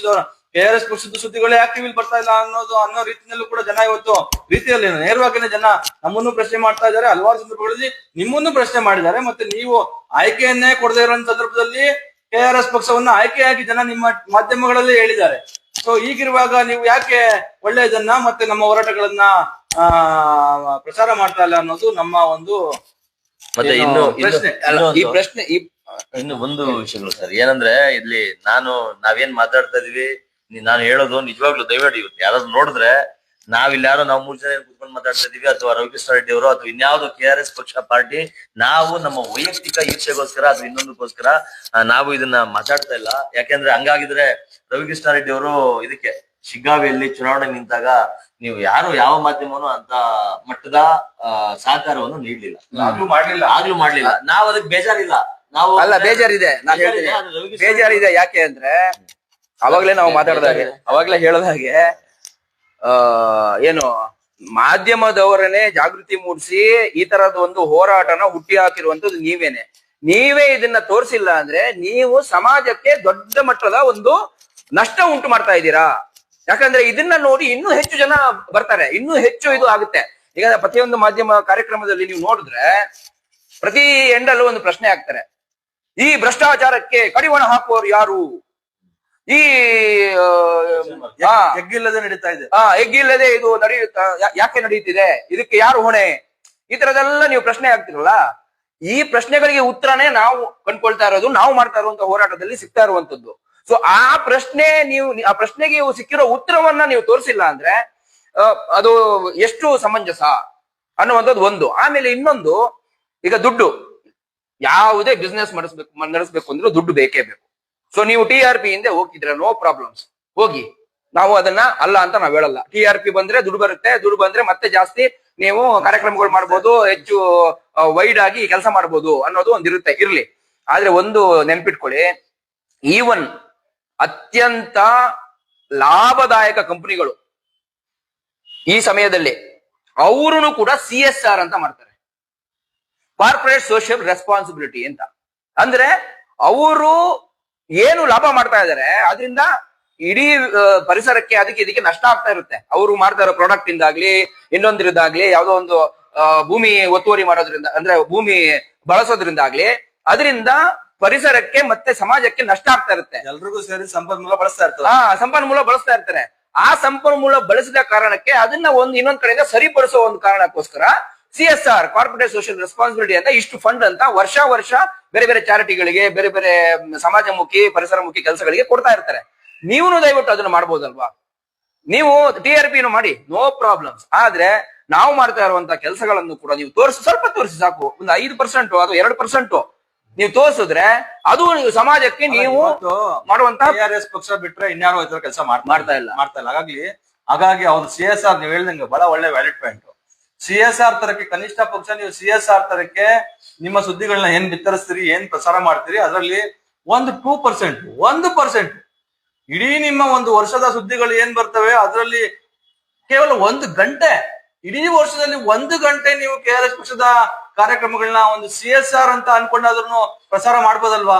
KRS ಪಕ್ಷದ ಸುದ್ದಿಗಳೇ ಯಾಕೆ ಟಿವಿಲಿ ಬರ್ತಾ ಇಲ್ಲ ಅನ್ನೋ ರೀತಿಯಲ್ಲೂ ಕೂಡ ಜನ ಇವತ್ತು ರೀತಿಯಲ್ಲಿ ನೇರವಾಗಿನೇ ಜನ ನಮ್ಮನ್ನು ಪ್ರಶ್ನೆ ಮಾಡ್ತಾ ಇದ್ದಾರೆ. ಹಲವಾರು ಸಂದರ್ಭಗಳಲ್ಲಿ ನಿಮ್ಮನ್ನು ಪ್ರಶ್ನೆ ಮಾಡಿದ್ದಾರೆ. ಮತ್ತೆ ನೀವು ಆಯ್ಕೆಯನ್ನೇ ಕೊಡದೇ ಇರೋ ಸಂದರ್ಭದಲ್ಲಿ KRS ಪಕ್ಷವನ್ನ ಆಯ್ಕೆಯಾಗಿ ಜನ ನಿಮ್ಮ ಮಾಧ್ಯಮಗಳಲ್ಲಿ ಹೇಳಿದ್ದಾರೆ. ಸೊ ಹೀಗಿರುವಾಗ ನೀವು ಯಾಕೆ ಒಳ್ಳೆಯದನ್ನ ಮತ್ತೆ ನಮ್ಮ ಹೋರಾಟಗಳನ್ನ ಪ್ರಚಾರ ಮಾಡ್ತಾ ಇಲ್ಲ ಅನ್ನೋದು ನಮ್ಮ ಒಂದು ಮತ್ತೆ ಪ್ರಶ್ನೆ. ಇನ್ನು ಒಂದು ವಿಷಯಗಳು ಸರ್, ಏನಂದ್ರೆ ಇಲ್ಲಿ ನಾವೇನ್ ಮಾತಾಡ್ತಾ ಇದೀವಿ, ನಾನು ಹೇಳೋದು ನಿಜವಾಗ್ಲೂ ದಯವಿಟ್ಟು ಇವತ್ತು ಯಾರಾದ್ರೂ ನೋಡಿದ್ರೆ, ನಾವು 3 ಜನ ಕೂತ್ಕೊಂಡು ಮಾತಾಡ್ತಾ ಇದೀವಿ, ಅಥವಾ ರವಿಕೃಷ್ಣ ರೆಡ್ಡಿ ಅವರು ಅಥವಾ ಇನ್ಯಾವುದೋ KRS ಪಕ್ಷ ಪಾರ್ಟಿ, ನಾವು ನಮ್ಮ ವೈಯಕ್ತಿಕ ಈರ್ಷೆಗೋಸ್ಕರ ಅಥವಾ ಇನ್ನೊಂದಕ್ಕೋಸ್ಕರ ನಾವು ಇದನ್ನ ಮಾತಾಡ್ತಾ ಇಲ್ಲ. ಯಾಕೆಂದ್ರೆ ಹಂಗಾಗಿದ್ರೆ ರವಿಕೃಷ್ಣ ರೆಡ್ಡಿ ಅವರು ಇದಕ್ಕೆ ಶಿಗ್ಗಾವಿಯಲ್ಲಿ ಚುನಾವಣೆ ನಿಂತಾಗ ನೀವು ಯಾವ ಮಾಧ್ಯಮನು ಅಂತ ಮಟ್ಟದ ಸಹಕಾರವನ್ನು ನೀಡ್ಲಿಲ್ಲ, ಆಗ್ಲೂ ಮಾಡ್ಲಿಲ್ಲ. ನಾವು ಅದಕ್ಕೆ ಬೇಜಾರಿಲ್ಲ. ನಾವು ಬೇಜಾರಿದೆ, ನಾನು ಹೇಳ್ತೀನಿ ಬೇಜಾರಿದೆ. ಯಾಕೆ ಅಂದ್ರೆ ಅವಾಗ್ಲೇ ನಾವು ಅವಾಗ್ಲೇ ಹೇಳದಾಗೆ ಏನು ಮಾಧ್ಯಮದವರನ್ನೇ ಜಾಗೃತಿ ಮೂಡಿಸಿ ಈ ತರದ ಒಂದು ಹೋರಾಟನ ಹುಟ್ಟಿ ಹಾಕಿರುವಂತದ್ದು ನೀವೇ ಇದನ್ನ ತೋರಿಸಿಲ್ಲ ಅಂದ್ರೆ ನೀವು ಸಮಾಜಕ್ಕೆ ದೊಡ್ಡ ಮಟ್ಟದ ಒಂದು ನಷ್ಟ ಉಂಟು ಮಾಡ್ತಾ ಇದ್ದೀರಾ. ಯಾಕಂದ್ರೆ ಇದನ್ನ ನೋಡಿ ಇನ್ನೂ ಹೆಚ್ಚು ಜನ ಬರ್ತಾರೆ, ಇನ್ನೂ ಹೆಚ್ಚು ಇದು ಆಗುತ್ತೆ. ಈಗ ಪ್ರತಿಯೊಂದು ಮಾಧ್ಯಮ ಕಾರ್ಯಕ್ರಮದಲ್ಲಿ ನೀವು ನೋಡಿದ್ರೆ ಪ್ರತಿ ಎಂಡಲ್ಲೂ ಒಂದು ಪ್ರಶ್ನೆ ಹಾಕ್ತಾರೆ, ಈ ಭ್ರಷ್ಟಾಚಾರಕ್ಕೆ ಕಡಿವಾಣ ಹಾಕುವವರು ಯಾರು, ಈ ಎಗ್ಗಿಲ್ಲದೆ ನಡೀತಾ ಇದೆ, ಎಗ್ಗಿಲ್ಲದೆ ಇದು ಯಾಕೆ ನಡೆಯುತ್ತಿದೆ, ಇದಕ್ಕೆ ಯಾರು ಹೊಣೆ, ಈ ತರದೆಲ್ಲ ನೀವು ಪ್ರಶ್ನೆ ಹಾಕ್ತಿರಲ್ಲ. ಈ ಪ್ರಶ್ನೆಗಳಿಗೆ ಉತ್ತರನೇ ನಾವು ಕಂಡ್ಕೊಳ್ತಾ ಇರೋದು, ನಾವು ಮಾಡ್ತಾ ಇರುವಂತ ಹೋರಾಟದಲ್ಲಿ ಸಿಗ್ತಾ ಇರುವಂತದ್ದು. ಸೊ ಆ ಪ್ರಶ್ನೆಗೆ ಸಿಕ್ಕಿರೋ ಉತ್ತರವನ್ನ ನೀವು ತೋರಿಸಿಲ್ಲ ಅಂದ್ರೆ ಅದು ಎಷ್ಟು ಸಮಂಜಸ ಅನ್ನುವಂಥದ್ದು ಒಂದು. ಆಮೇಲೆ ಇನ್ನೊಂದು, ಈಗ ದುಡ್ಡು, ಯಾವುದೇ ಬಿಸ್ನೆಸ್ ನಡೆಸ್ಬೇಕು ಅಂದ್ರೆ ದುಡ್ಡು ಬೇಕೇ ಬೇಕು. ಸೊ ನೀವು TRP ಹಿಂದೆ ಹೋಗಿದ್ರೆ ನೋ ಪ್ರಾಬ್ಲಮ್ಸ್, ಹೋಗಿ, ನಾವು ಅದನ್ನ ಅಲ್ಲ ಅಂತ ನಾವ್ ಹೇಳಲ್ಲ. TRP ಬಂದ್ರೆ ದುಡ್ಡು ಬರುತ್ತೆ, ದುಡ್ಡು ಬಂದ್ರೆ ಮತ್ತೆ ಜಾಸ್ತಿ ನೀವು ಕಾರ್ಯಕ್ರಮಗಳು ಮಾಡ್ಬೋದು, ಹೆಚ್ಚು ವೈಡ್ ಆಗಿ ಕೆಲಸ ಮಾಡ್ಬೋದು ಅನ್ನೋದು ಒಂದಿರುತ್ತೆ, ಇರ್ಲಿ. ಆದ್ರೆ ಒಂದು ನೆನ್ಪಿಟ್ಕೊಳ್ಳಿ, ಈವನ್ ಅತ್ಯಂತ ಲಾಭದಾಯಕ ಕಂಪನಿಗಳು ಈ ಸಮಯದಲ್ಲಿ ಅವರು ಕೂಡ CSR ಅಂತ ಮಾಡ್ತಾರೆ, ಕಾರ್ಪೊರೇಟ್ ಸೋಷಿಯಲ್ ರೆಸ್ಪಾನ್ಸಿಬಿಲಿಟಿ ಅಂತ. ಅಂದ್ರೆ ಅವರು ಏನು ಲಾಭ ಮಾಡ್ತಾ ಇದಾರೆ ಅದರಿಂದ ಇಡೀ ಪರಿಸರಕ್ಕೆ ಅದಕ್ಕೆ ಇದಕ್ಕೆ ನಷ್ಟ ಆಗ್ತಾ ಇರುತ್ತೆ. ಅವರು ಮಾಡ್ತಾ ಇರೋ ಪ್ರಾಡಕ್ಟ್ ಇಂದಾಗ್ಲಿ ಇನ್ನೊಂದ್ರದ್ದಾಗ್ಲಿ ಯಾವ್ದೋ ಒಂದು ಭೂಮಿ ಒತ್ತುವರಿ ಮಾಡೋದ್ರಿಂದ, ಅಂದ್ರೆ ಭೂಮಿ ಬಳಸೋದ್ರಿಂದಾಗ್ಲಿ ಅದರಿಂದ ಪರಿಸರಕ್ಕೆ ಮತ್ತೆ ಸಮಾಜಕ್ಕೆ ನಷ್ಟ ಆಗ್ತಾ ಇರುತ್ತೆ. ಎಲ್ರಿಗೂ ಸೇರಿ ಸಂಪನ್ಮೂಲ ಬಳಸ್ತಾ ಇರ್ತಾರೆ. ಸಂಪನ್ಮೂಲ ಬಳಸ್ತಾ ಇರ್ತಾರೆ. ಆ ಸಂಪನ್ಮೂಲ ಬಳಸಿದ ಕಾರಣಕ್ಕೆ ಅದನ್ನ ಇನ್ನೊಂದ್ ಕಡೆಯಿಂದ ಸರಿಪಡಿಸೋ ಒಂದು ಕಾರಣಕ್ಕೋಸ್ಕರ CSR, ಕಾರ್ಪೊರೇಟ್ ಸೋಷಿಯಲ್ ರೆಸ್ಪಾನ್ಸಿಬಿಲಿಟಿ ಅಂತ ಇಷ್ಟು ಫಂಡ್ ಅಂತ ವರ್ಷ ಬೇರೆ ಬೇರೆ ಚಾರಿಟಿಗಳಿಗೆ, ಬೇರೆ ಬೇರೆ ಸಮಾಜಮುಖಿ ಪರಿಸರಮುಖಿ ಕೆಲಸಗಳಿಗೆ ಕೊಡ್ತಾ ಇರ್ತಾರೆ. ನೀವು ದಯವಿಟ್ಟು ಅದನ್ನ ಮಾಡ್ಬೋದಲ್ವಾ? ನೀವು TRP ಮಾಡಿ, ನೋ ಪ್ರಾಬ್ಲಮ್ಸ್. ಆದ್ರೆ ನಾವು ಮಾಡ್ತಾ ಇರುವಂತ ಕೆಲಸಗಳನ್ನು ಕೂಡ ನೀವು ಸ್ವಲ್ಪ ತೋರಿಸಿ ಸಾಕು. ಒಂದು 5% ಅಥವಾ 2% ನೀವು ತೋರಿಸಿದ್ರೆ ಅದು ನೀವು ಸಮಾಜಕ್ಕೆ ನೀವು ಮಾಡುವಂತ KRS ಪಕ್ಷ ಬಿಟ್ರೆ ಇನ್ಯಾರು ಈ ತರ ಕೆಲಸ ಮಾಡ್ತಾ ಇಲ್ಲ. ಮಾಡ್ತಾ ಇಲ್ಲ. ಹಾಗಾಗಿ ಅವ್ರ CSR ನೀವು ಹೇಳ್ದಂಗೆ ಬಹಳ ಒಳ್ಳೆ ವ್ಯಾಲಿಡ್ ಪಾಯಿಂಟ್. CSR ತರಕ್ಕೆ, ಕನಿಷ್ಠ ಪಕ್ಷ ನೀವು CSR ತರಕ್ಕೆ ನಿಮ್ಮ ಸುದ್ದಿಗಳನ್ನ ಏನ್ ಬಿತ್ತರಿಸ್ತೀರಿ, ಏನ್ ಪ್ರಸಾರ ಮಾಡ್ತೀರಿ, ಅದರಲ್ಲಿ ಒಂದು 2%, 1%, ಇಡೀ ನಿಮ್ಮ ಒಂದು ವರ್ಷದ ಸುದ್ದಿಗಳು ಏನ್ ಬರ್ತವೆ ಅದರಲ್ಲಿ ಕೇವಲ 1 ಗಂಟೆ, ಇಡೀ ವರ್ಷದಲ್ಲಿ 1 ಗಂಟೆ ನೀವು KRS ಪಕ್ಷದ ಕಾರ್ಯಕ್ರಮಗಳನ್ನ ಒಂದು CSR ಅಂತ ಅನ್ಕೊಂಡಾದ್ರೂ ಪ್ರಸಾರ ಮಾಡ್ಬೋದಲ್ವಾ?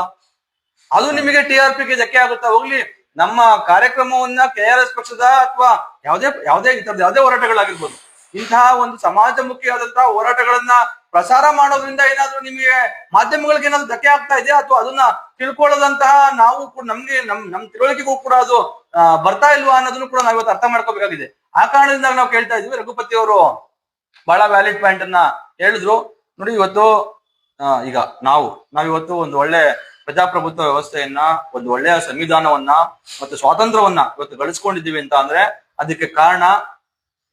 ಅದು ನಿಮಗೆ TRPಗೆ ಧಕ್ಕೆ ಆಗುತ್ತಾ? ಹೋಗ್ಲಿ, ನಮ್ಮ ಕಾರ್ಯಕ್ರಮವನ್ನ KRS ಪಕ್ಷದ ಅಥವಾ ಯಾವುದೇ ಹೋರಾಟಗಳಾಗಿರ್ಬೋದು, ಇಂತಹ ಒಂದು ಸಮಾಜಮುಖಿಯಾದಂತಹ ಹೋರಾಟಗಳನ್ನ ಪ್ರಸಾರ ಮಾಡೋದ್ರಿಂದ ಏನಾದ್ರೂ ನಿಮಗೆ ಮಾಧ್ಯಮಗಳಿಗೆ ಏನಾದ್ರು ಧಕ್ಕೆ ಆಗ್ತಾ ಇದೆಯಾ? ಅಥವಾ ಅದನ್ನ ತಿಳ್ಕೊಳ್ಳೋದಂತಹ ನಾವು ಕೂಡ ನಮ್ ತಿಳುವಳಿಕೆಗೂ ಕೂಡ ಅದು ಬರ್ತಾ ಇಲ್ವಾ ಅನ್ನೋದನ್ನು ಕೂಡ ನಾವು ಇವತ್ತು ಅರ್ಥ ಮಾಡ್ಕೋಬೇಕಾಗಿದೆ. ಆ ಕಾರಣದಿಂದ ನಾವು ಕೇಳ್ತಾ ಇದೀವಿ. ರಘುಪತಿ ಅವರು ಬಹಳ ವ್ಯಾಲಿಡ್ ಪಾಯಿಂಟ್ ಅನ್ನ ಹೇಳಿದ್ರು. ನೋಡಿ, ಇವತ್ತು ಈಗ ನಾವಿವತ್ತು ಒಂದು ಒಳ್ಳೆ ಪ್ರಜಾಪ್ರಭುತ್ವ ವ್ಯವಸ್ಥೆಯನ್ನ, ಒಂದು ಒಳ್ಳೆಯ ಸಂವಿಧಾನವನ್ನ ಮತ್ತು ಸ್ವಾತಂತ್ರ್ಯವನ್ನ ಇವತ್ತು ಗಳಿಸ್ಕೊಂಡಿದ್ದೀವಿ ಅಂತ ಅಂದ್ರೆ ಅದಕ್ಕೆ ಕಾರಣ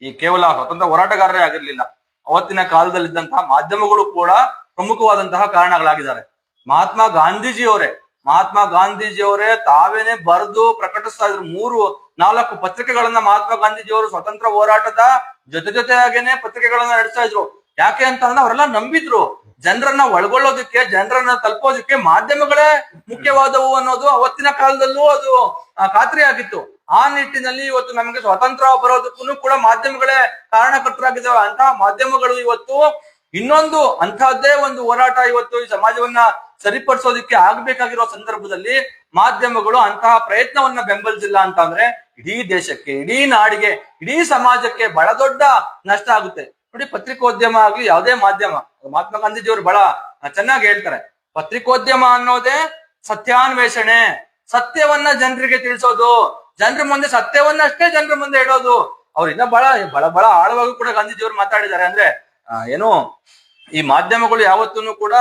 ಈ ಕೇವಲ ಸ್ವತಂತ್ರ ಹೋರಾಟಗಾರರೇ ಆಗಿರ್ಲಿಲ್ಲ. ಅವತ್ತಿನ ಕಾಲದಲ್ಲಿದ್ದಂತಹ ಮಾಧ್ಯಮಗಳು ಕೂಡ ಪ್ರಮುಖವಾದಂತಹ ಕಾರಣಗಳಾಗಿದ್ದಾರೆ. ಮಹಾತ್ಮ ಗಾಂಧೀಜಿಯವರೇ ತಾವೇನೆ ಬರೆದು ಪ್ರಕಟಿಸ್ತಾ ಇದ್ರು. 3-4 ಪತ್ರಿಕೆಗಳನ್ನ ಮಹಾತ್ಮ ಗಾಂಧೀಜಿಯವರು ಸ್ವತಂತ್ರ ಹೋರಾಟದ ಜೊತೆಯಾಗೇನೆ ಪತ್ರಿಕೆಗಳನ್ನ ನಡೆಸ್ತಾ ಇದ್ರು. ಯಾಕೆ ಅಂತ ಅಂದ್ರೆ ಅವರೆಲ್ಲ ನಂಬಿದ್ರು, ಜನರನ್ನ ಒಳಗೊಳ್ಳೋದಕ್ಕೆ, ಜನರನ್ನ ತಲುಪೋದಕ್ಕೆ ಮಾಧ್ಯಮಗಳೇ ಮುಖ್ಯವಾದವು ಅನ್ನೋದು ಅವತ್ತಿನ ಕಾಲದಲ್ಲೂ ಅದು ಖಾತ್ರಿ ಆಗಿತ್ತು. ಆ ನಿಟ್ಟಿನಲ್ಲಿ ಇವತ್ತು ನಮಗೆ ಸ್ವಾತಂತ್ರ್ಯ ಬರೋದಕ್ಕೂ ಕೂಡ ಮಾಧ್ಯಮಗಳೇ ಕಾರಣಕರ್ತರಾಗಿದ್ದಾವೆ. ಅಂತಹ ಮಾಧ್ಯಮಗಳು ಇವತ್ತು ಇನ್ನೊಂದು ಅಂತಹದ್ದೇ ಒಂದು ಹೋರಾಟ ಇವತ್ತು ಈ ಸಮಾಜವನ್ನ ಸರಿಪಡಿಸೋದಕ್ಕೆ ಆಗ್ಬೇಕಾಗಿರೋ ಸಂದರ್ಭದಲ್ಲಿ ಮಾಧ್ಯಮಗಳು ಅಂತಹ ಪ್ರಯತ್ನವನ್ನ ಬೆಂಬಲಿಸಿಲ್ಲ ಅಂತ ಅಂದ್ರೆ ಇಡೀ ದೇಶಕ್ಕೆ, ಇಡೀ ನಾಡಿಗೆ, ಇಡೀ ಸಮಾಜಕ್ಕೆ ಬಹಳ ದೊಡ್ಡ ನಷ್ಟ ಆಗುತ್ತೆ. ನೋಡಿ, ಪತ್ರಿಕೋದ್ಯಮ ಆಗ್ಲಿ ಯಾವುದೇ ಮಾಧ್ಯಮ, ಮಹಾತ್ಮ ಗಾಂಧೀಜಿಯವರು ಬಹಳ ಚೆನ್ನಾಗಿ ಹೇಳ್ತಾರೆ, ಪತ್ರಿಕೋದ್ಯಮ ಅನ್ನೋದೇ ಸತ್ಯಾನ್ವೇಷಣೆ, ಸತ್ಯವನ್ನ ಜನರಿಗೆ ತಿಳಿಸೋದು, ಜನರ ಮುಂದೆ ಸತ್ಯವನ್ನಷ್ಟೇ ಜನರ ಮುಂದೆ ಇಡೋದು. ಅವ್ರಿಂದ ಬಹಳ ಆಳವಾಗಿ ಕೂಡ ಗಾಂಧೀಜಿಯವರು ಮಾತಾಡಿದ್ದಾರೆ. ಅಂದ್ರೆ ಏನು, ಈ ಮಾಧ್ಯಮಗಳು ಯಾವತ್ತೂ ಕೂಡ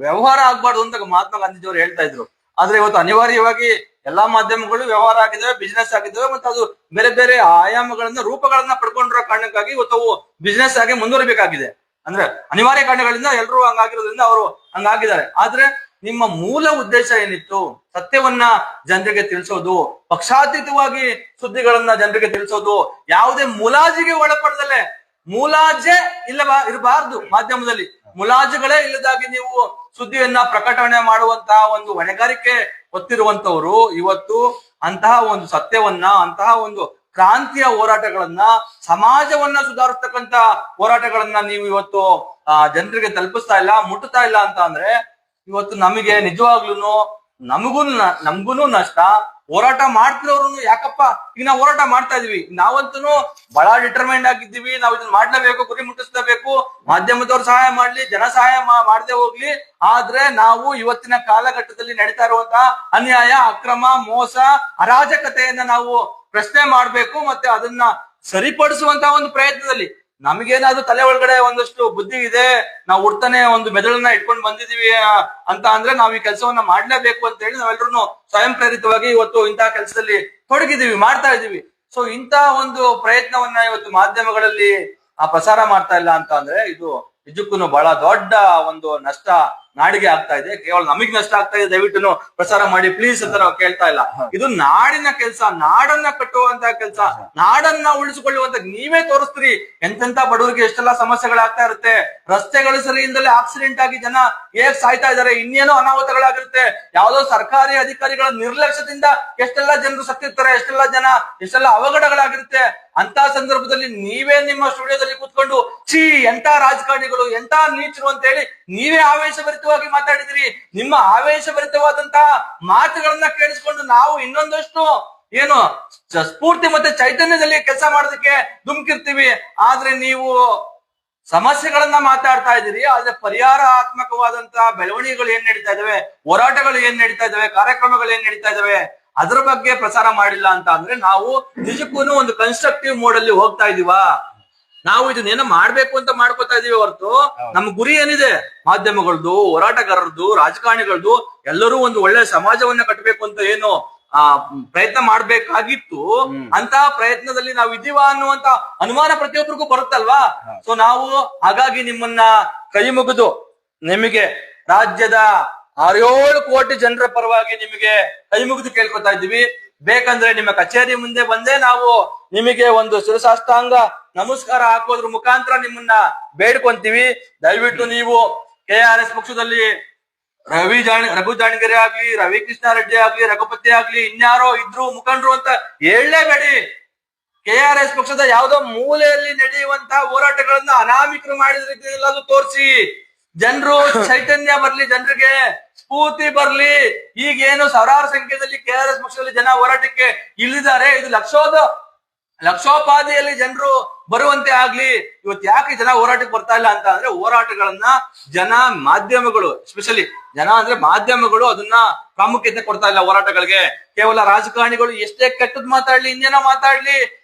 ವ್ಯವಹಾರ ಆಗ್ಬಾರ್ದು ಅಂತ ಮಹಾತ್ಮ ಗಾಂಧೀಜಿಯವರು ಹೇಳ್ತಾ ಇದ್ರು. ಆದ್ರೆ ಇವತ್ತು ಅನಿವಾರ್ಯವಾಗಿ ಎಲ್ಲಾ ಮಾಧ್ಯಮಗಳು ವ್ಯವಹಾರ ಆಗಿದ್ದಾವೆ, ಬಿಸ್ನೆಸ್ ಆಗಿದ್ದಾವೆ, ಮತ್ತೆ ಅದು ಬೇರೆ ಬೇರೆ ಆಯಾಮಗಳನ್ನ, ರೂಪಗಳನ್ನ ಪಡ್ಕೊಂಡಿರೋ ಕಾರಣಕ್ಕಾಗಿ ಇವತ್ತು ಅವು ಬಿಸ್ನೆಸ್ ಆಗಿ ಮುಂದುವರಿಬೇಕಾಗಿದೆ. ಅಂದ್ರೆ ಅನಿವಾರ್ಯ ಕಾರಣಗಳಿಂದ ಎಲ್ಲರೂ ಹಂಗಾಗಿರೋದ್ರಿಂದ ಅವರು ಹಂಗಾಗಿದ್ದಾರೆ. ಆದ್ರೆ ನಿಮ್ಮ ಮೂಲ ಉದ್ದೇಶ ಏನಿತ್ತು? ಸತ್ಯವನ್ನ ಜನರಿಗೆ ತಿಳಿಸೋದು, ಪಕ್ಷಾತೀತವಾಗಿ ಸುದ್ದಿಗಳನ್ನ ಜನರಿಗೆ ತಿಳಿಸೋದು, ಯಾವುದೇ ಮುಲಾಜಿಗೆ ಒಳಪಡದಲೆ, ಮುಲಾಜೆ ಇರಬಾರ್ದು ಮಾಧ್ಯಮದಲ್ಲಿ, ಮುಲಾಜುಗಳೇ ಇಲ್ಲದಾಗಿ ನೀವು ಸುದ್ದಿಯನ್ನ ಪ್ರಕಟಣೆ ಮಾಡುವಂತಹ ಒಂದು ಹೊಣೆಗಾರಿಕೆ ಹೊತ್ತಿರುವಂತವರು ಇವತ್ತು ಅಂತಹ ಒಂದು ಸತ್ಯವನ್ನ, ಅಂತಹ ಒಂದು ಕ್ರಾಂತಿಯ ಹೋರಾಟಗಳನ್ನ, ಸಮಾಜವನ್ನ ಸುಧಾರಿಸ್ತಕ್ಕಂತ ಹೋರಾಟಗಳನ್ನ ನೀವು ಇವತ್ತು ಜನರಿಗೆ ತಲುಪಿಸ್ತಾ ಇಲ್ಲ, ಮುಟ್ಟುತ್ತಾ ಇಲ್ಲ ಅಂತ ಅಂದ್ರೆ ಇವತ್ತು ನಮಗೆ ನಿಜವಾಗ್ಲೂ ನಮ್ಗೂನು ನಷ್ಟ. ಹೋರಾಟ ಮಾಡ್ತಿರೋರು ಯಾಕಪ್ಪ, ಈಗ ನಾವು ಹೋರಾಟ ಮಾಡ್ತಾ ಇದೀವಿ, ನಾವಂತೂ ಬಹಳ ಡಿಟರ್ಮೈಂಡ್ ಆಗಿದ್ದೀವಿ, ನಾವು ಇದನ್ನ ಮಾಡ್ಲೇಬೇಕು, ಗುರಿ ಮುಟ್ಟಿಸ್ಲೇಬೇಕು, ಮಾಧ್ಯಮದವ್ರು ಸಹಾಯ ಮಾಡ್ಲಿ, ಜನ ಸಹಾಯ ಮಾಡದೆ ಹೋಗ್ಲಿ. ಆದ್ರೆ ನಾವು ಇವತ್ತಿನ ಕಾಲಘಟ್ಟದಲ್ಲಿ ನಡೀತಾ ಇರುವಂತಹ ಅನ್ಯಾಯ, ಅಕ್ರಮ, ಮೋಸ, ಅರಾಜಕತೆಯನ್ನ ನಾವು ಪ್ರಶ್ನೆ ಮಾಡ್ಬೇಕು, ಮತ್ತೆ ಅದನ್ನ ಸರಿಪಡಿಸುವಂತಹ ಒಂದು ಪ್ರಯತ್ನದಲ್ಲಿ ನಮಗೇನಾದ್ರೂ ತಲೆ ಒಳಗಡೆ ಒಂದಷ್ಟು ಬುದ್ಧಿ ಇದೆ, ನಾವು ಹುಡ್ತಾನೆ ಒಂದು ಮೆದುಳನ್ನ ಇಟ್ಕೊಂಡು ಬಂದಿದೀವಿ ಅಂತ ಅಂದ್ರೆ ನಾವು ಈ ಕೆಲಸವನ್ನ ಮಾಡ್ಲೇಬೇಕು ಅಂತ ಹೇಳಿ ನಾವೆಲ್ಲರೂ ಸ್ವಯಂ ಪ್ರೇರಿತವಾಗಿ ಇವತ್ತು ಇಂತಹ ಕೆಲಸದಲ್ಲಿ ತೊಡಗಿದೀವಿ, ಮಾಡ್ತಾ ಇದೀವಿ. ಸೊ ಇಂತಹ ಒಂದು ಪ್ರಯತ್ನವನ್ನ ಇವತ್ತು ಮಾಧ್ಯಮಗಳಲ್ಲಿ ಪ್ರಸಾರ ಮಾಡ್ತಾ ಇಲ್ಲ ಅಂತ ಅಂದ್ರೆ ಇದು ನಿಜಕ್ಕೂ ಬಹಳ ದೊಡ್ಡ ಒಂದು ನಷ್ಟ ನಾಡಿಗೆ ಆಗ್ತಾ ಇದೆ. ಕೇವಲ ನಮಗ್ ನಷ್ಟ ಆಗ್ತಾ ಇದೆ, ದಯವಿಟ್ಟು ಪ್ರಸಾರ ಮಾಡಿ ಪ್ಲೀಸ್ ಅಂತ ನಾವು ಕೇಳ್ತಾ ಇಲ್ಲ. ಇದು ನಾಡಿನ ಕೆಲಸ, ನಾಡನ್ನ ಕಟ್ಟುವಂತಹ ಕೆಲಸ, ನಾಡನ್ನ ಉಳಿಸಿಕೊಳ್ಳುವಂತ ನೀವೇ ತೋರಿಸ್ತೀರಿ. ಎಂತೆಂತ ಬಡವರಿಗೆ ಎಷ್ಟೆಲ್ಲಾ ಸಮಸ್ಯೆಗಳಾಗ್ತಾ ಇರುತ್ತೆ, ರಸ್ತೆಗಳು ಸರಿ ಇಲ್ದಲೆ ಆಕ್ಸಿಡೆಂಟ್ ಆಗಿ ಜನ ಹೇಗ್ ಸಾಯ್ತಾ ಇದಾರೆ, ಇನ್ನೇನೋ ಅನಾಹುತಗಳಾಗಿರುತ್ತೆ, ಯಾವ್ದೋ ಸರ್ಕಾರಿ ಅಧಿಕಾರಿಗಳ ನಿರ್ಲಕ್ಷ್ಯದಿಂದ ಎಷ್ಟೆಲ್ಲಾ ಜನರು ಸತ್ತಿರ್ತಾರೆ, ಎಷ್ಟೆಲ್ಲಾ ಅವಘಡಗಳಾಗಿರುತ್ತೆ. ಅಂತ ಸಂದರ್ಭದಲ್ಲಿ ನೀವೇ ನಿಮ್ಮ ಸ್ಟುಡಿಯೋದಲ್ಲಿ ಕೂತ್ಕೊಂಡು ಎಂತ ರಾಜಕಾರಣಿಗಳು, ಎಂತ ನೀಚರು ಅಂತ ಹೇಳಿ ನೀವೇ ಆವೇಶಭರಿತವಾಗಿ ಮಾತಾಡಿದಿರಿ. ನಿಮ್ಮ ಆವೇಶಭರಿತವಾದಂತಹ ಮಾತುಗಳನ್ನ ಕೇಳಿಸ್ಕೊಂಡು ನಾವು ಇನ್ನೊಂದಷ್ಟು ಏನು ಸ್ಫೂರ್ತಿ ಮತ್ತೆ ಚೈತನ್ಯದಲ್ಲಿ ಕೆಲಸ ಮಾಡೋದಕ್ಕೆ ಧುಮುಕಿರ್ತೀವಿ. ಆದ್ರೆ ನೀವು ಸಮಸ್ಯೆಗಳನ್ನ ಮಾತಾಡ್ತಾ ಇದ್ದೀರಿ, ಆದ್ರೆ ಪರಿಹಾರಾತ್ಮಕವಾದಂತಹ ಬೆಳವಣಿಗೆಗಳು ಏನ್ ನಡೀತಾ ಇದಾವೆ, ಹೋರಾಟಗಳು ಏನ್ ನಡೀತಾ ಇದಾವೆ, ಕಾರ್ಯಕ್ರಮಗಳು ಏನ್ ನಡೀತಾ ಇದಾವೆ ಅದ್ರ ಬಗ್ಗೆ ಪ್ರಸಾರ ಮಾಡಿಲ್ಲ ಅಂತ ಅಂದ್ರೆ ನಾವು ನಿಜಕ್ಕೂ ಒಂದು ಕನ್ಸ್ಟ್ರಕ್ಟಿವ್ ಮೋಡ್ ಅಲ್ಲಿ ಹೋಗ್ತಾ ಇದೀವಾ? ನಾವು ಇದನ್ನೇನೋ ಮಾಡ್ಬೇಕು ಅಂತ ಮಾಡ್ಕೋತಾ ಇದೀವಿ ಹೊರತು ನಮ್ ಗುರಿ ಏನಿದೆ, ಮಾಧ್ಯಮಗಳದ್ದು, ಹೋರಾಟಗಾರರದ್ದು, ರಾಜಕಾರಣಿಗಳದ್ದು ಎಲ್ಲರೂ ಒಂದು ಒಳ್ಳೆ ಸಮಾಜವನ್ನ ಕಟ್ಟಬೇಕು ಅಂತ ಏನು ಪ್ರಯತ್ನ ಮಾಡ್ಬೇಕಾಗಿತ್ತು. ಅಂತ ಪ್ರಯತ್ನದಲ್ಲಿ ನಾವು ಇದೀವಾ ಅನ್ನುವಂತ ಅನುಮಾನ ಪ್ರತಿಯೊಬ್ಬರಿಗೂ ಬರುತ್ತಲ್ವಾ? ಸೊ ನಾವು ಹಾಗಾಗಿ ನಿಮ್ಮನ್ನ ಕೈ ಮುಗಿದು ನಿಮಗೆ ರಾಜ್ಯದ 6-7 ಕೋಟಿ ಜನರ ಪರವಾಗಿ ನಿಮಗೆ ಕೈ ಮುಗಿದು ಕೇಳ್ಕೊತಾ ಇದ್ದೀವಿ. ಬೇಕಂದ್ರೆ ನಿಮ್ಮ ಕಚೇರಿ ಮುಂದೆ ಬಂದೇ ನಾವು ನಿಮಗೆ ಒಂದು ಶಿರಸಾಷ್ಟಾಂಗ ನಮಸ್ಕಾರ ಹಾಕೋದ್ರ ಮುಖಾಂತರ ನಿಮ್ಮನ್ನ ಬೇಡ್ಕೊಂತೀವಿ. ದಯವಿಟ್ಟು ನೀವು KRS ಪಕ್ಷದಲ್ಲಿ ರಘು ಜಾಣಗೆರೆ ಆಗ್ಲಿ, ರವಿಕೃಷ್ಣ ರೆಡ್ಡಿ ಆಗ್ಲಿ, ರಘುಪತಿ ಆಗ್ಲಿ, ಇನ್ಯಾರೋ ಇದ್ರು ಮುಖಂಡರು ಅಂತ ಹೇಳಲೇಬೇಡಿ. KRS ಪಕ್ಷದ ಯಾವ್ದೋ ಮೂಲೆಯಲ್ಲಿ ನಡೆಯುವಂತಹ ಹೋರಾಟಗಳನ್ನ ಅನಾಮಿಕರು ಮಾಡಿದ್ರೆ ತೋರಿಸಿ, ಜನರು ಚೈತನ್ಯ ಬರ್ಲಿ, ಜನರಿಗೆ ಸ್ಫೂರ್ತಿ ಬರ್ಲಿ. ಈಗೇನು ಸಾವಿರಾರು ಸಂಖ್ಯೆಯಲ್ಲಿ KRS ಪಕ್ಷದಲ್ಲಿ ಜನ ಹೋರಾಟಕ್ಕೆ ಇಳಿದಿದ್ದಾರೆ. ಇದು ಲಕ್ಷೋಪಾದಿಯಲ್ಲಿ ಜನರು ಬರುವಂತೆ ಆಗ್ಲಿ. ಇವತ್ತು ಯಾಕೆ ಜನ ಹೋರಾಟಕ್ಕೆ ಬರ್ತಾ ಇಲ್ಲ ಅಂತ ಅಂದ್ರೆ, ಹೋರಾಟಗಳನ್ನ ಜನ, ಮಾಧ್ಯಮಗಳು, ಎಸ್ಪೆಷಲಿ ಜನ ಅಂದ್ರೆ ಮಾಧ್ಯಮಗಳು ಅದನ್ನ ಪ್ರಾಮುಖ್ಯತೆ ಕೊಡ್ತಾ ಇಲ್ಲ ಹೋರಾಟಗಳಿಗೆ. ಕೇವಲ ರಾಜಕಾರಣಿಗಳು ಎಷ್ಟೇ ಕೆಟ್ಟದ್ ಮಾತಾಡ್ಲಿ, ಇನ್ನೇನೋ ಮಾತಾಡ್ಲಿ,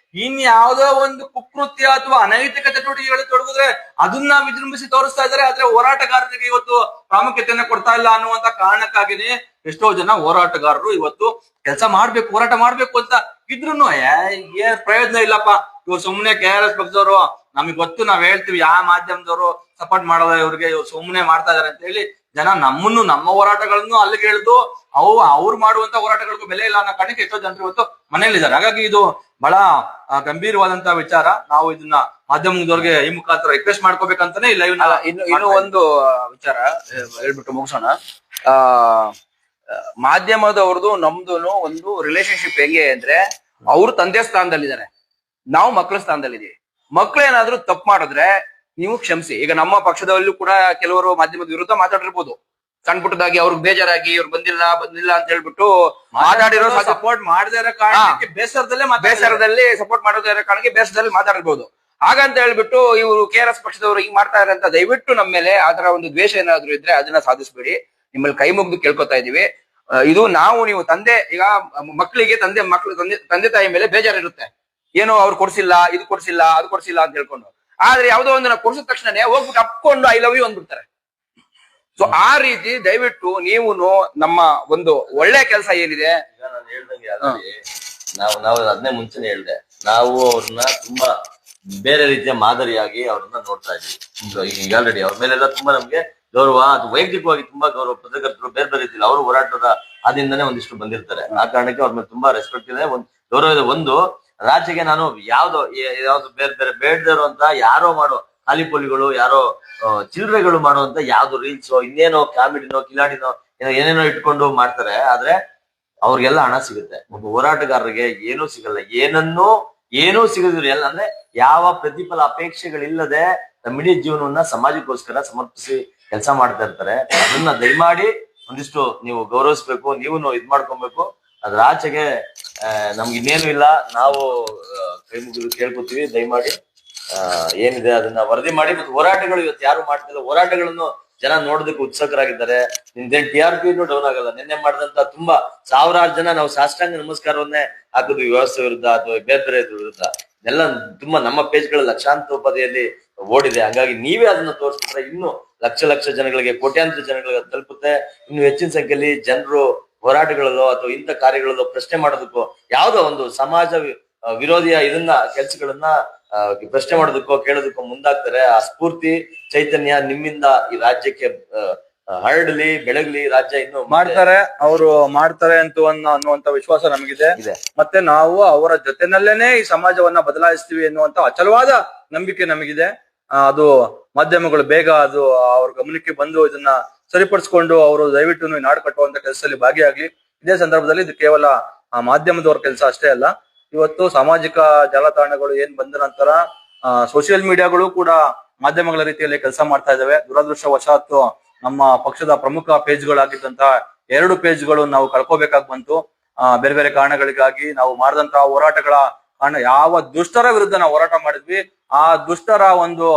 ಇನ್ಯಾವುದೋ ಒಂದು ಕುಕೃತ್ಯ ಅಥವಾ ಅನೈತಿಕ ಚಟುವಟಿಕೆಗಳು ತೊಡಗಿದ್ರೆ ಅದನ್ನ ವಿಜೃಂಭಿಸಿ ತೋರಿಸ್ತಾ ಇದ್ದಾರೆ. ಆದ್ರೆ ಹೋರಾಟಗಾರರಿಗೆ ಇವತ್ತು ಪ್ರಾಮುಖ್ಯತೆಯನ್ನ ಕೊಡ್ತಾ ಇಲ್ಲ ಅನ್ನುವಂತ ಕಾರಣಕ್ಕಾಗಿನೇ ಎಷ್ಟೋ ಜನ ಹೋರಾಟಗಾರರು ಇವತ್ತು ಕೆಲಸ ಮಾಡ್ಬೇಕು, ಹೋರಾಟ ಮಾಡ್ಬೇಕು ಅಂತ ಇದ್ರು ಏನ್ ಪ್ರಯೋಜನ ಇಲ್ಲಪ್ಪ. ಇವ್ರು ಸುಮ್ನೆ KRS ಪಕ್ಷದವರು, ನಮಗ್ ಗೊತ್ತು, ನಾವ್ ಹೇಳ್ತೀವಿ ಯಾವ ಮಾಧ್ಯಮದವರು ಸಪೋರ್ಟ್ ಮಾಡೋದ ಇವ್ರಿಗೆ, ಇವ್ರು ಸುಮ್ನೆ ಮಾಡ್ತಾ ಇದಾರೆ ಅಂತ ಹೇಳಿ ಜನ ನಮ್ಮನ್ನು, ನಮ್ಮ ಹೋರಾಟಗಳನ್ನು ಅಲ್ಲಿಗೆ ಎಳೆದು ಅವ್ರು ಮಾಡುವಂತ ಹೋರಾಟಗಳಿಗೂ ಬೆಲೆ ಇಲ್ಲ ಅನ್ನೋ ಕಾರಣಕ್ಕೆ ಎಷ್ಟೋ ಜನರು ಇವತ್ತು ಮನೆಯಲ್ಲಿದ್ದಾರೆ. ಹಾಗಾಗಿ ಇದು ಬಹಳ ಗಂಭೀರವಾದಂತಹ ವಿಚಾರ. ನಾವು ಇದನ್ನ ಮಾಧ್ಯಮದವ್ರಿಗೆ ಈ ಮುಖಾಂತರ ರಿಕ್ವೆಸ್ಟ್ ಮಾಡ್ಕೋಬೇಕಂತಾನೆ ಇಲ್ಲ. ಇನ್ನು ಒಂದು ವಿಚಾರ ಹೇಳ್ಬಿಟ್ಟು ಮುಗಿಸೋಣ. ಮಾಧ್ಯಮದವ್ರದ್ದು ನಮ್ದು ಒಂದು ರಿಲೇಶನ್ಶಿಪ್ ಹೆಂಗೆ ಅಂದ್ರೆ, ಅವ್ರು ತಂದೆ ಸ್ಥಾನದಲ್ಲಿದ್ದಾರೆ, ನಾವು ಮಕ್ಕಳ ಸ್ಥಾನದಲ್ಲಿದ್ದೀವಿ. ಮಕ್ಳೇನಾದ್ರೂ ತಪ್ಪು ಮಾಡಿದ್ರೆ ನೀವು ಕ್ಷಮಿಸಿ. ಈಗ ನಮ್ಮ ಪಕ್ಷದಲ್ಲೂ ಕೂಡ ಕೆಲವರು ಮಾಧ್ಯಮದ ವಿರುದ್ಧ ಮಾತಾಡಿರ್ಬೋದು, ಸಣ್ಣ ಪುಟ್ಟದಾಗಿ ಅವ್ರಿಗೆ ಬೇಜಾರಾಗಿ ಇವ್ರು ಬಂದಿಲ್ಲ ಅಂತ ಹೇಳ್ಬಿಟ್ಟು ಮಾತಾಡಿರೋ, ಸಪೋರ್ಟ್ ಮಾಡದೇ ಇರೋ ಕಾರಣಕ್ಕೆ ಬೇಸರದಲ್ಲಿ ಸಪೋರ್ಟ್ ಮಾಡದೇ ಇರೋ ಕಾರಣಕ್ಕೆ ಬೇಸರದಲ್ಲಿ ಮಾತಾಡಿರ್ಬೋದು. ಹಾಗಂತ ಹೇಳ್ಬಿಟ್ಟು ಇವರು KRS ಪಕ್ಷದವರು ಹಿಂಗ್ ಮಾಡ್ತಾ ಇದಾರೆ ಅಂತ ದಯವಿಟ್ಟು ನಮ್ಮ ಮೇಲೆ ಆತರ ಒಂದು ದ್ವೇಷ ಏನಾದ್ರು ಇದ್ರೆ ಅದನ್ನ ಸಾಧಿಸ್ಬೇಡಿ. ನಿಮ್ಮಲ್ಲಿ ಕೈ ಮುಗ್ದು ಕೇಳ್ಕೊತಾ ಇದೀವಿ. ಇದು ನೀವು ತಂದೆ, ಈಗ ಮಕ್ಕಳಿಗೆ ತಂದೆ ತಾಯಿ ಮೇಲೆ ಬೇಜಾರಿರುತ್ತೆ, ಏನೋ ಅವ್ರು ಕೊಡ್ಸಿಲ್ಲ, ಇದು ಕೊಡ್ಸಿಲ್ಲ, ಅದು ಕೊಡ್ಸಿಲ್ಲ ಅಂತ ಹೇಳ್ಕೊಂಡು. ಆದ್ರೆ ಯಾವ್ದೋ ಒಂದು ನಾವು ಕೊಡ್ಸಿದ ತಕ್ಷಣ ಹೋಗ್ಬಿಟ್ಟು ಅಪ್ಕೊಂಡು ಐ ಲವ್ ಯು ಅಂದ್ಬಿಡ್ತಾರೆ. ಸೊ ಆ ರೀತಿ ದಯವಿಟ್ಟು ನೀವು ನಮ್ಮ ಒಂದು ಒಳ್ಳೆ ಕೆಲಸ ಏನಿದೆ, ಈಗ ನಾನು ಹೇಳ್ದಂಗೆ ನಾವು ಅದನ್ನೇ ಮುಂಚೆನೆ ಹೇಳ್ದೆ, ನಾವು ಅವ್ರನ್ನ ತುಂಬಾ ಬೇರೆ ರೀತಿಯ ಮಾದರಿಯಾಗಿ ಅವ್ರನ್ನ ನೋಡ್ತಾ ಇದ್ವಿ. ಈಗ ಆಲ್ರೆಡಿ ಅವ್ರ ಮೇಲೆಲ್ಲ ತುಂಬಾ ನಮ್ಗೆ ಗೌರವ, ಅದು ವೈಯಕ್ತಿಕವಾಗಿ ತುಂಬಾ ಗೌರವ. ಪತ್ರಕರ್ತರು ಬೇರೆ ಬೇರೆ ರೀತಿಯಲ್ಲಿ ಅವರು ಹೋರಾಟದ ಆದಿಂದಾನೇ ಒಂದಿಷ್ಟು ಬಂದಿರ್ತಾರೆ. ಆ ಕಾರಣಕ್ಕೆ ಅವ್ರ ಮೇಲೆ ತುಂಬಾ ರೆಸ್ಪೆಕ್ಟ್ ಇದೆ, ಒಂದು ಗೌರವ ಇದೆ. ಒಂದು ರಾಜ್ಯಕ್ಕೆ ನಾನು ಯಾವ್ದು ಬೇರೆ ಬೇರೆ ಬೇಡದಿರೋ ಅಂತ ಯಾರೋ ಮಾಡೋ ಖಾಲಿ ಪೋಲಿಗಳು, ಯಾರೋ ಚಿಲ್ರೆಗಳು ಮಾಡುವಂತ ಯಾವ್ದು ರೀಲ್ಸೋ, ಇನ್ನೇನೋ ಕಾಮಿಡಿನೋ, ಕಿಲಾಡಿನೋ ಏನೇನೋ ಇಟ್ಕೊಂಡು ಮಾಡ್ತಾರೆ. ಆದ್ರೆ ಅವ್ರಿಗೆಲ್ಲ ಹಣ ಸಿಗುತ್ತೆ. ಒಬ್ಬ ಹೋರಾಟಗಾರರಿಗೆ ಏನೂ ಸಿಗಲ್ಲ, ಏನೂ ಸಿಗದಿದ್ರು ಎಲ್ಲ ಅಂದ್ರೆ ಯಾವ ಪ್ರತಿಫಲ ಅಪೇಕ್ಷೆಗಳಿಲ್ಲದೆ ತಮ್ಮ ಇಡೀ ಜೀವನವನ್ನ ಸಮಾಜಕ್ಕೋಸ್ಕರ ಸಮರ್ಪಿಸಿ ಕೆಲಸ ಮಾಡ್ತಾ ಇರ್ತಾರೆ. ಅದನ್ನ ದಯಮಾಡಿ ಒಂದಿಷ್ಟು ನೀವು ಗೌರವಿಸ್ಬೇಕು, ನೀವು ಇದ್ ಮಾಡ್ಕೊಬೇಕು. ಅದ್ರ ಆಚೆಗೆ ನಮ್ಗೆ ಇನ್ನೇನು ಇಲ್ಲ. ನಾವು ಕೈ ಮುಗಿದು ಕೇಳ್ಕೊತೀವಿ, ದಯಮಾಡಿ ಏನಿದೆ ಅದನ್ನ ವರದಿ ಮಾಡಿ. ಮತ್ತು ಹೋರಾಟಗಳು ಇವತ್ತು ಯಾರು ಮಾಡ್ತಿಲ್ಲ, ಹೋರಾಟಗಳನ್ನು ಜನ ನೋಡೋದಕ್ಕೆ ಉತ್ಸುಕರಾಗಿದ್ದಾರೆ. ನಿಮ್ದೇನ್ TRP ಡೌನ್ ಆಗಲ್ಲ. ನಿನ್ನೆ ಮಾಡಿದಂತ ತುಂಬಾ ಸಾವಿರಾರು ಜನ ನಾವು ಸಾಷ್ಟಾಂಗ ನಮಸ್ಕಾರವನ್ನೇ ಹಾಕಿದ್ವಿ ವ್ಯವಸ್ಥೆ ವಿರುದ್ಧ ಅಥವಾ ಬೇರೆ ಬೇರೆ ವಿರುದ್ಧ. ಎಲ್ಲ ತುಂಬಾ ನಮ್ಮ ಪೇಜ್ಗಳ ಲಕ್ಷಾಂತರ ಉಪಾಧಿಯಲ್ಲಿ ಓಡಿದೆ. ಹಂಗಾಗಿ ನೀವೇ ಅದನ್ನ ತೋರಿಸ್ಬಿಟ್ರೆ ಇನ್ನು ಲಕ್ಷ ಜನಗಳಿಗೆ, ಕೋಟ್ಯಾಂತರ ಜನಗಳಿಗೆ ತಲುಪುತ್ತೆ. ಇನ್ನು ಹೆಚ್ಚಿನ ಸಂಖ್ಯೆಯಲ್ಲಿ ಜನರು ಹೋರಾಟಗಳಲ್ಲೋ ಅಥವಾ ಇಂಥ ಕಾರ್ಯಗಳಲ್ಲೋ ಪ್ರಶ್ನೆ ಮಾಡೋದಕ್ಕೋ, ಯಾವ್ದೋ ಒಂದು ಸಮಾಜ ವಿರೋಧಿಯ ಇದನ್ನ ಕೆಲಸಗಳನ್ನ ಪ್ರಶ್ನೆ ಮಾಡೋದಕ್ಕೋ ಕೇಳೋದಕ್ಕೋ ಮುಂದಾಗ್ತಾರೆ. ಆ ಸ್ಫೂರ್ತಿ ಚೈತನ್ಯ ನಿಮ್ಮಿಂದ ಈ ರಾಜ್ಯಕ್ಕೆ ಹರಡಲಿ, ಬೆಳಗ್ಲಿ. ರಾಜ್ಯ ಇನ್ನು ಅವರು ಮಾಡ್ತಾರೆ ಅನ್ನುವಂತ ವಿಶ್ವಾಸ ನಮಗಿದೆ. ಮತ್ತೆ ನಾವು ಅವರ ಜೊತೆನಲ್ಲೇನೆ ಈ ಸಮಾಜವನ್ನ ಬದಲಾಯಿಸ್ತೀವಿ ಎನ್ನುವಂತ ಅಚಲವಾದ ನಂಬಿಕೆ ನಮಗಿದೆ. ಅದು ಮಾಧ್ಯಮಗಳು ಬೇಗ ಅದು ಅವ್ರ ಗಮನಕ್ಕೆ ಬಂದು ಇದನ್ನ ಸರಿಪಡಿಸ್ಕೊಂಡು ಅವರು ದಯವಿಟ್ಟು ನಾಡು ಕಟ್ಟುವಂತ ಕೆಲಸದಲ್ಲಿ ಭಾಗಿಯಾಗ್ಲಿ. ಇದೇ ಸಂದರ್ಭದಲ್ಲಿ ಇದು ಕೇವಲ ಮಾಧ್ಯಮದವರ ಕೆಲಸ ಅಷ್ಟೇ ಅಲ್ಲ. ಇವತ್ತು ಸಾಮಾಜಿಕ ಜಾಲತಾಣಗಳು ಏನ್ ಬಂದ ನಂತರ ಸೋಷಿಯಲ್ ಮೀಡಿಯಾಗಳು ಕೂಡ ಮಾಧ್ಯಮಗಳ ರೀತಿಯಲ್ಲಿ ಕೆಲಸ ಮಾಡ್ತಾ ಇದಾವೆ. ದುರದೃಷ್ಟವಶಾತ್ ನಮ್ಮ ಪಕ್ಷದ ಪ್ರಮುಖ ಪೇಜ್ಗಳಾಗಿದ್ದಂತ 2 ಪೇಜ್ಗಳು ನಾವು ಕಳ್ಕೋಬೇಕಾಗಿ ಬಂತು. ಬೇರೆ ಬೇರೆ ಕಾರಣಗಳಿಗಾಗಿ ನಾವು ಮಾಡಿದಂತಹ ಹೋರಾಟಗಳ ಕಾರಣ, ಯಾವ ದುಷ್ಟರ ವಿರುದ್ಧ ನಾವು ಹೋರಾಟ ಮಾಡಿದ್ವಿ, ಆ ದುಷ್ಟರ ಒಂದು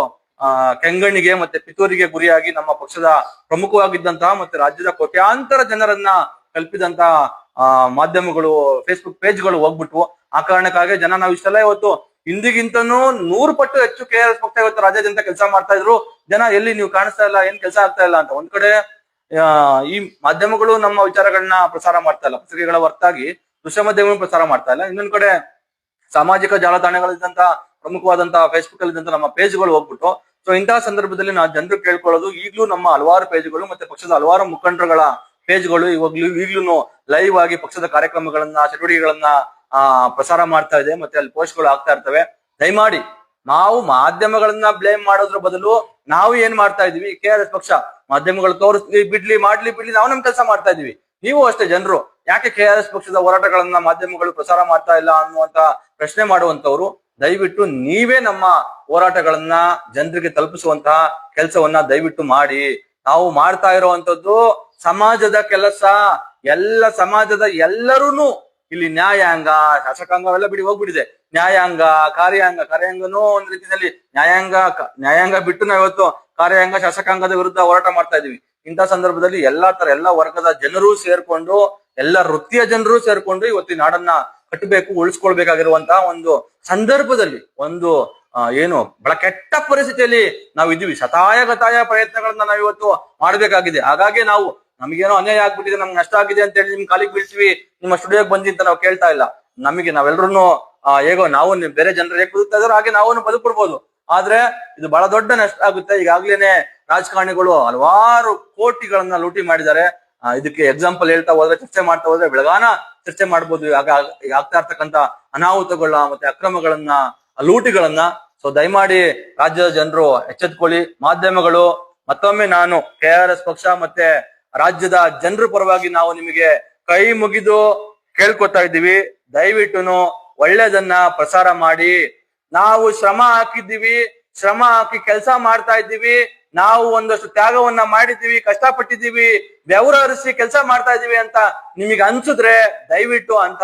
ಕೆಂಗಣ್ಣಿಗೆ ಮತ್ತೆ ಪಿತೂರಿಗೆ ಗುರಿಯಾಗಿ ನಮ್ಮ ಪಕ್ಷದ ಪ್ರಮುಖವಾಗಿದ್ದಂತಹ ಮತ್ತೆ ರಾಜ್ಯದ ಕೋಟ್ಯಾಂತರ ಜನರನ್ನ ಕಲ್ಪಿದಂತಹ ಮಾಧ್ಯಮಗಳು, ಫೇಸ್ಬುಕ್ ಪೇಜ್ಗಳು ಹೋಗ್ಬಿಟ್ವು. ಆ ಕಾರಣಕ್ಕಾಗಿ ಜನ ನಾವು ಇಷ್ಟೆಲ್ಲ ಇವತ್ತು ಹಿಂದಿಗಿಂತನೂ 100 ಪಟ್ಟು ಹೆಚ್ಚು KRS ಪಕ್ಷ ಇವತ್ತು ರಾಜ್ಯಾದ್ಯಂತ ಕೆಲಸ ಮಾಡ್ತಾ ಇದ್ರು. ಜನ ಎಲ್ಲಿ ನೀವು ಕಾಣಿಸ್ತಾ ಇಲ್ಲ, ಏನ್ ಕೆಲಸ ಆಗ್ತಾ ಇಲ್ಲ ಅಂತ. ಒಂದ್ ಕಡೆ ಈ ಮಾಧ್ಯಮಗಳು ನಮ್ಮ ವಿಚಾರಗಳನ್ನ ಪ್ರಸಾರ ಮಾಡ್ತಾ ಇಲ್ಲ, ಪತ್ರಿಕೆಗಳ ಹೊರತಾಗಿ ದೃಶ್ಯ ಮಾಧ್ಯಮ ಪ್ರಸಾರ ಮಾಡ್ತಾ ಇಲ್ಲ. ಇನ್ನೊಂದ್ ಕಡೆ ಸಾಮಾಜಿಕ ಜಾಲತಾಣಗಳಿದ್ದಂತ ಪ್ರಮುಖವಾದಂತಹ ಫೇಸ್ಬುಕ್ ಅಲ್ಲಿ ಇದ್ದಂತ ನಮ್ಮ ಪೇಜ್ಗಳು ಹೋಗ್ಬಿಟ್ಟು. ಸೊ ಇಂತಹ ಸಂದರ್ಭದಲ್ಲಿ ನಾವು ಜನರು ಕೇಳ್ಕೊಳ್ಳೋದು, ಈಗ್ಲೂ ನಮ್ಮ ಹಲವಾರು ಪೇಜ್ಗಳು ಮತ್ತೆ ಪಕ್ಷದ ಹಲವಾರು ಮುಖಂಡರುಗಳ ಪೇಜ್ಗಳು ಈಗ್ಲೂ ಲೈವ್ ಆಗಿ ಪಕ್ಷದ ಕಾರ್ಯಕ್ರಮಗಳನ್ನ, ಚಟುವಟಿಕೆಗಳನ್ನ ಪ್ರಸಾರ ಮಾಡ್ತಾ ಇದೆ. ಮತ್ತೆ ಅಲ್ಲಿ ಪೋಸ್ಟ್ಗಳು ಆಗ್ತಾ ಇರ್ತವೆ. ದಯಮಾಡಿ ನಾವು ಮಾಧ್ಯಮಗಳನ್ನ ಬ್ಲೇಮ್ ಮಾಡೋದ್ರ ಬದಲು ನಾವು ಏನ್ ಮಾಡ್ತಾ ಇದೀವಿ, KRS ಪಕ್ಷ ಮಾಧ್ಯಮಗಳು ತೋರಿಸ್ಲಿ ಬಿಡ್ಲಿ ನಾವು ನಮ್ ಕೆಲಸ ಮಾಡ್ತಾ ಇದೀವಿ. ನೀವು ಅಷ್ಟೇ ಜನರು ಯಾಕೆ KRS ಪಕ್ಷದ ಹೋರಾಟಗಳನ್ನ ಮಾಧ್ಯಮಗಳು ಪ್ರಸಾರ ಮಾಡ್ತಾ ಇಲ್ಲ ಅನ್ನುವಂತ ಪ್ರಶ್ನೆ ಮಾಡುವಂತವ್ರು, ದಯವಿಟ್ಟು ನೀವೇ ನಮ್ಮ ಹೋರಾಟಗಳನ್ನ ಜನರಿಗೆ ತಲುಪಿಸುವಂತಹ ಕೆಲಸವನ್ನ ದಯವಿಟ್ಟು ಮಾಡಿ. ನಾವು ಮಾಡ್ತಾ ಇರುವಂತದ್ದು ಸಮಾಜದ ಕೆಲಸ. ಎಲ್ಲ ಸಮಾಜದ ಎಲ್ಲರೂ ಇಲ್ಲಿ ನ್ಯಾಯಾಂಗ, ಶಾಸಕಾಂಗ ಅವೆಲ್ಲ ಬಿಡಿ ಹೋಗ್ಬಿಟ್ಟಿದೆ. ನ್ಯಾಯಾಂಗ, ಕಾರ್ಯಾಂಗನೂ ಒಂದ್ ರೀತಿಯಲ್ಲಿ ನ್ಯಾಯಾಂಗ ಬಿಟ್ಟು ನಾವು ಇವತ್ತು ಕಾರ್ಯಾಂಗ, ಶಾಸಕಾಂಗದ ವಿರುದ್ಧ ಹೋರಾಟ ಮಾಡ್ತಾ ಇದೀವಿ. ಇಂಥ ಸಂದರ್ಭದಲ್ಲಿ ಎಲ್ಲಾ ವರ್ಗದ ಜನರು ಸೇರ್ಕೊಂಡು, ಎಲ್ಲ ವೃತ್ತಿಯ ಜನರು ಸೇರ್ಕೊಂಡು ಇವತ್ತು ಈ ನಾಡನ್ನ ಕಟ್ಟಬೇಕು, ಉಳಿಸ್ಕೊಳ್ಬೇಕಾಗಿರುವಂತಹ ಒಂದು ಸಂದರ್ಭದಲ್ಲಿ ಒಂದು ಏನು ಬಹಳ ಕೆಟ್ಟ ಪರಿಸ್ಥಿತಿಯಲ್ಲಿ ನಾವು ಇದೀವಿ. ಶತಾಯಗತಾಯ ಪ್ರಯತ್ನಗಳನ್ನ ನಾವು ಇವತ್ತು ಮಾಡ್ಬೇಕಾಗಿದೆ. ಹಾಗಾಗಿ ನಾವು ನಮಗೇನೋ ಅನ್ಯಾಯ ಆಗ್ಬಿಟ್ಟಿದೆ, ನಮ್ಗೆ ನಷ್ಟ ಆಗಿದೆ ಅಂತ ಹೇಳಿ ನಿಮ್ ಕಾಲಿಗೆ ಬೀಳ್ತೀವಿ, ನಿಮ್ಮ ಸ್ಟುಡಿಯೋಗೆ ಬಂದಿ ಅಂತ ನಾವು ಕೇಳ್ತಾ ಇಲ್ಲ. ನಾವೆಲ್ಲರೂ ಹೇಗೋ ನಾವು ಬೇರೆ ಜನರು ಹೇಗೆ ಬದುಕ್ತಾ ಇದಾರೋ ಹಾಗೆ ನಾವು ಬದುಕ್ಬಿಡ್ಬೋದು. ಆದ್ರೆ ಇದು ಬಹಳ ದೊಡ್ಡ ನಷ್ಟ ಆಗುತ್ತೆ. ಈಗಾಗ್ಲೇನೆ ರಾಜಕಾರಣಿಗಳು ಹಲವಾರು ಕೋಟಿಗಳನ್ನ ಲೂಟಿ ಮಾಡಿದ್ದಾರೆ. ಇದಕ್ಕೆ ಎಕ್ಸಾಂಪಲ್ ಹೇಳ್ತಾ ಹೋದ್ರೆ, ಚರ್ಚೆ ಮಾಡ್ತಾ ಹೋದ್ರೆ ಬೆಳಗಾನ ಚರ್ಚೆ ಮಾಡ್ಬೋದು. ಈಗ ಆಗ್ತಾ ಇರ್ತಕ್ಕಂಥ ಅನಾಹುತಗಳನ್ನ ಮತ್ತೆ ಅಕ್ರಮಗಳನ್ನ, ಲೂಟಿಗಳನ್ನ. ಸೊ ದಯಮಾಡಿ ರಾಜ್ಯದ ಜನರು ಎಚ್ಚೆತ್ಕೊಳ್ಳಿ. ಮಾಧ್ಯಮಗಳು, ಮತ್ತೊಮ್ಮೆ ನಾನು KRS ಪಕ್ಷ ಮತ್ತೆ ರಾಜ್ಯದ ಜನರ ಪರವಾಗಿ ನಾವು ನಿಮಗೆ ಕೈ ಮುಗಿದು ಕೇಳ್ಕೊತಾ ಇದ್ದೀವಿ. ದಯವಿಟ್ಟು ಒಳ್ಳೇದನ್ನ ಪ್ರಸಾರ ಮಾಡಿ. ನಾವು ಶ್ರಮ ಹಾಕಿದ್ದೀವಿ, ಶ್ರಮ ಹಾಕಿ ಕೆಲಸ ಮಾಡ್ತಾ ಇದ್ದೀವಿ. ನಾವು ಒಂದಷ್ಟು ತ್ಯಾಗವನ್ನ ಮಾಡಿದ್ದೀವಿ, ಕಷ್ಟಪಟ್ಟಿದ್ದೀವಿ, ಬೆವರು ಹರಿಸಿ ಕೆಲಸ ಮಾಡ್ತಾ ಇದೀವಿ ಅಂತ ನಿಮಗೆ ಅನ್ಸಿದ್ರೆ ದಯವಿಟ್ಟು ಅಂತ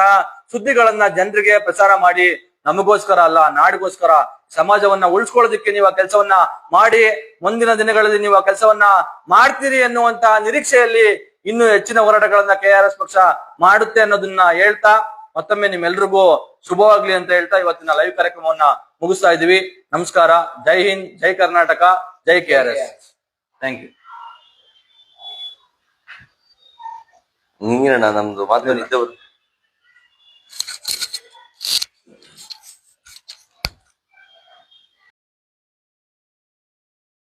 ಸುದ್ದಿಗಳನ್ನ ಜನರಿಗೆ ಪ್ರಸಾರ ಮಾಡಿ. ನಮಗೋಸ್ಕರ ಅಲ್ಲ, ನಾಡಿಗೋಸ್ಕರ, ಸಮಾಜವನ್ನ ಉಳಿಸ್ಕೊಳ್ಳೋದಕ್ಕೆ ನೀವು ಆ ಕೆಲಸವನ್ನ ಮಾಡಿ. ಮುಂದಿನ ದಿನಗಳಲ್ಲಿ ನೀವು ಆ ಕೆಲಸವನ್ನ ಮಾಡ್ತೀರಿ ಅನ್ನುವಂತ ನಿರೀಕ್ಷೆಯಲ್ಲಿ ಇನ್ನು ಹೆಚ್ಚಿನ ಹೋರಾಟಗಳನ್ನ KRS ಪಕ್ಷ ಮಾಡುತ್ತೆ ಅನ್ನೋದನ್ನ ಹೇಳ್ತಾ, ಮತ್ತೊಮ್ಮೆ ನಿಮ್ಮೆಲ್ರಿಗೂ ಶುಭವಾಗ್ಲಿ ಅಂತ ಹೇಳ್ತಾ ಇವತ್ತಿನ ಲೈವ್ ಕಾರ್ಯಕ್ರಮವನ್ನ ಮುಗಿಸ್ತಾ ಇದೀವಿ. ನಮಸ್ಕಾರ. ಜೈ ಹಿಂದ್, ಜೈ ಕರ್ನಾಟಕ, ಜೈ KRS. Thank you. ನೀನಣ್ಣ ನಮ್ದು ಮಾಧ್ಯಮ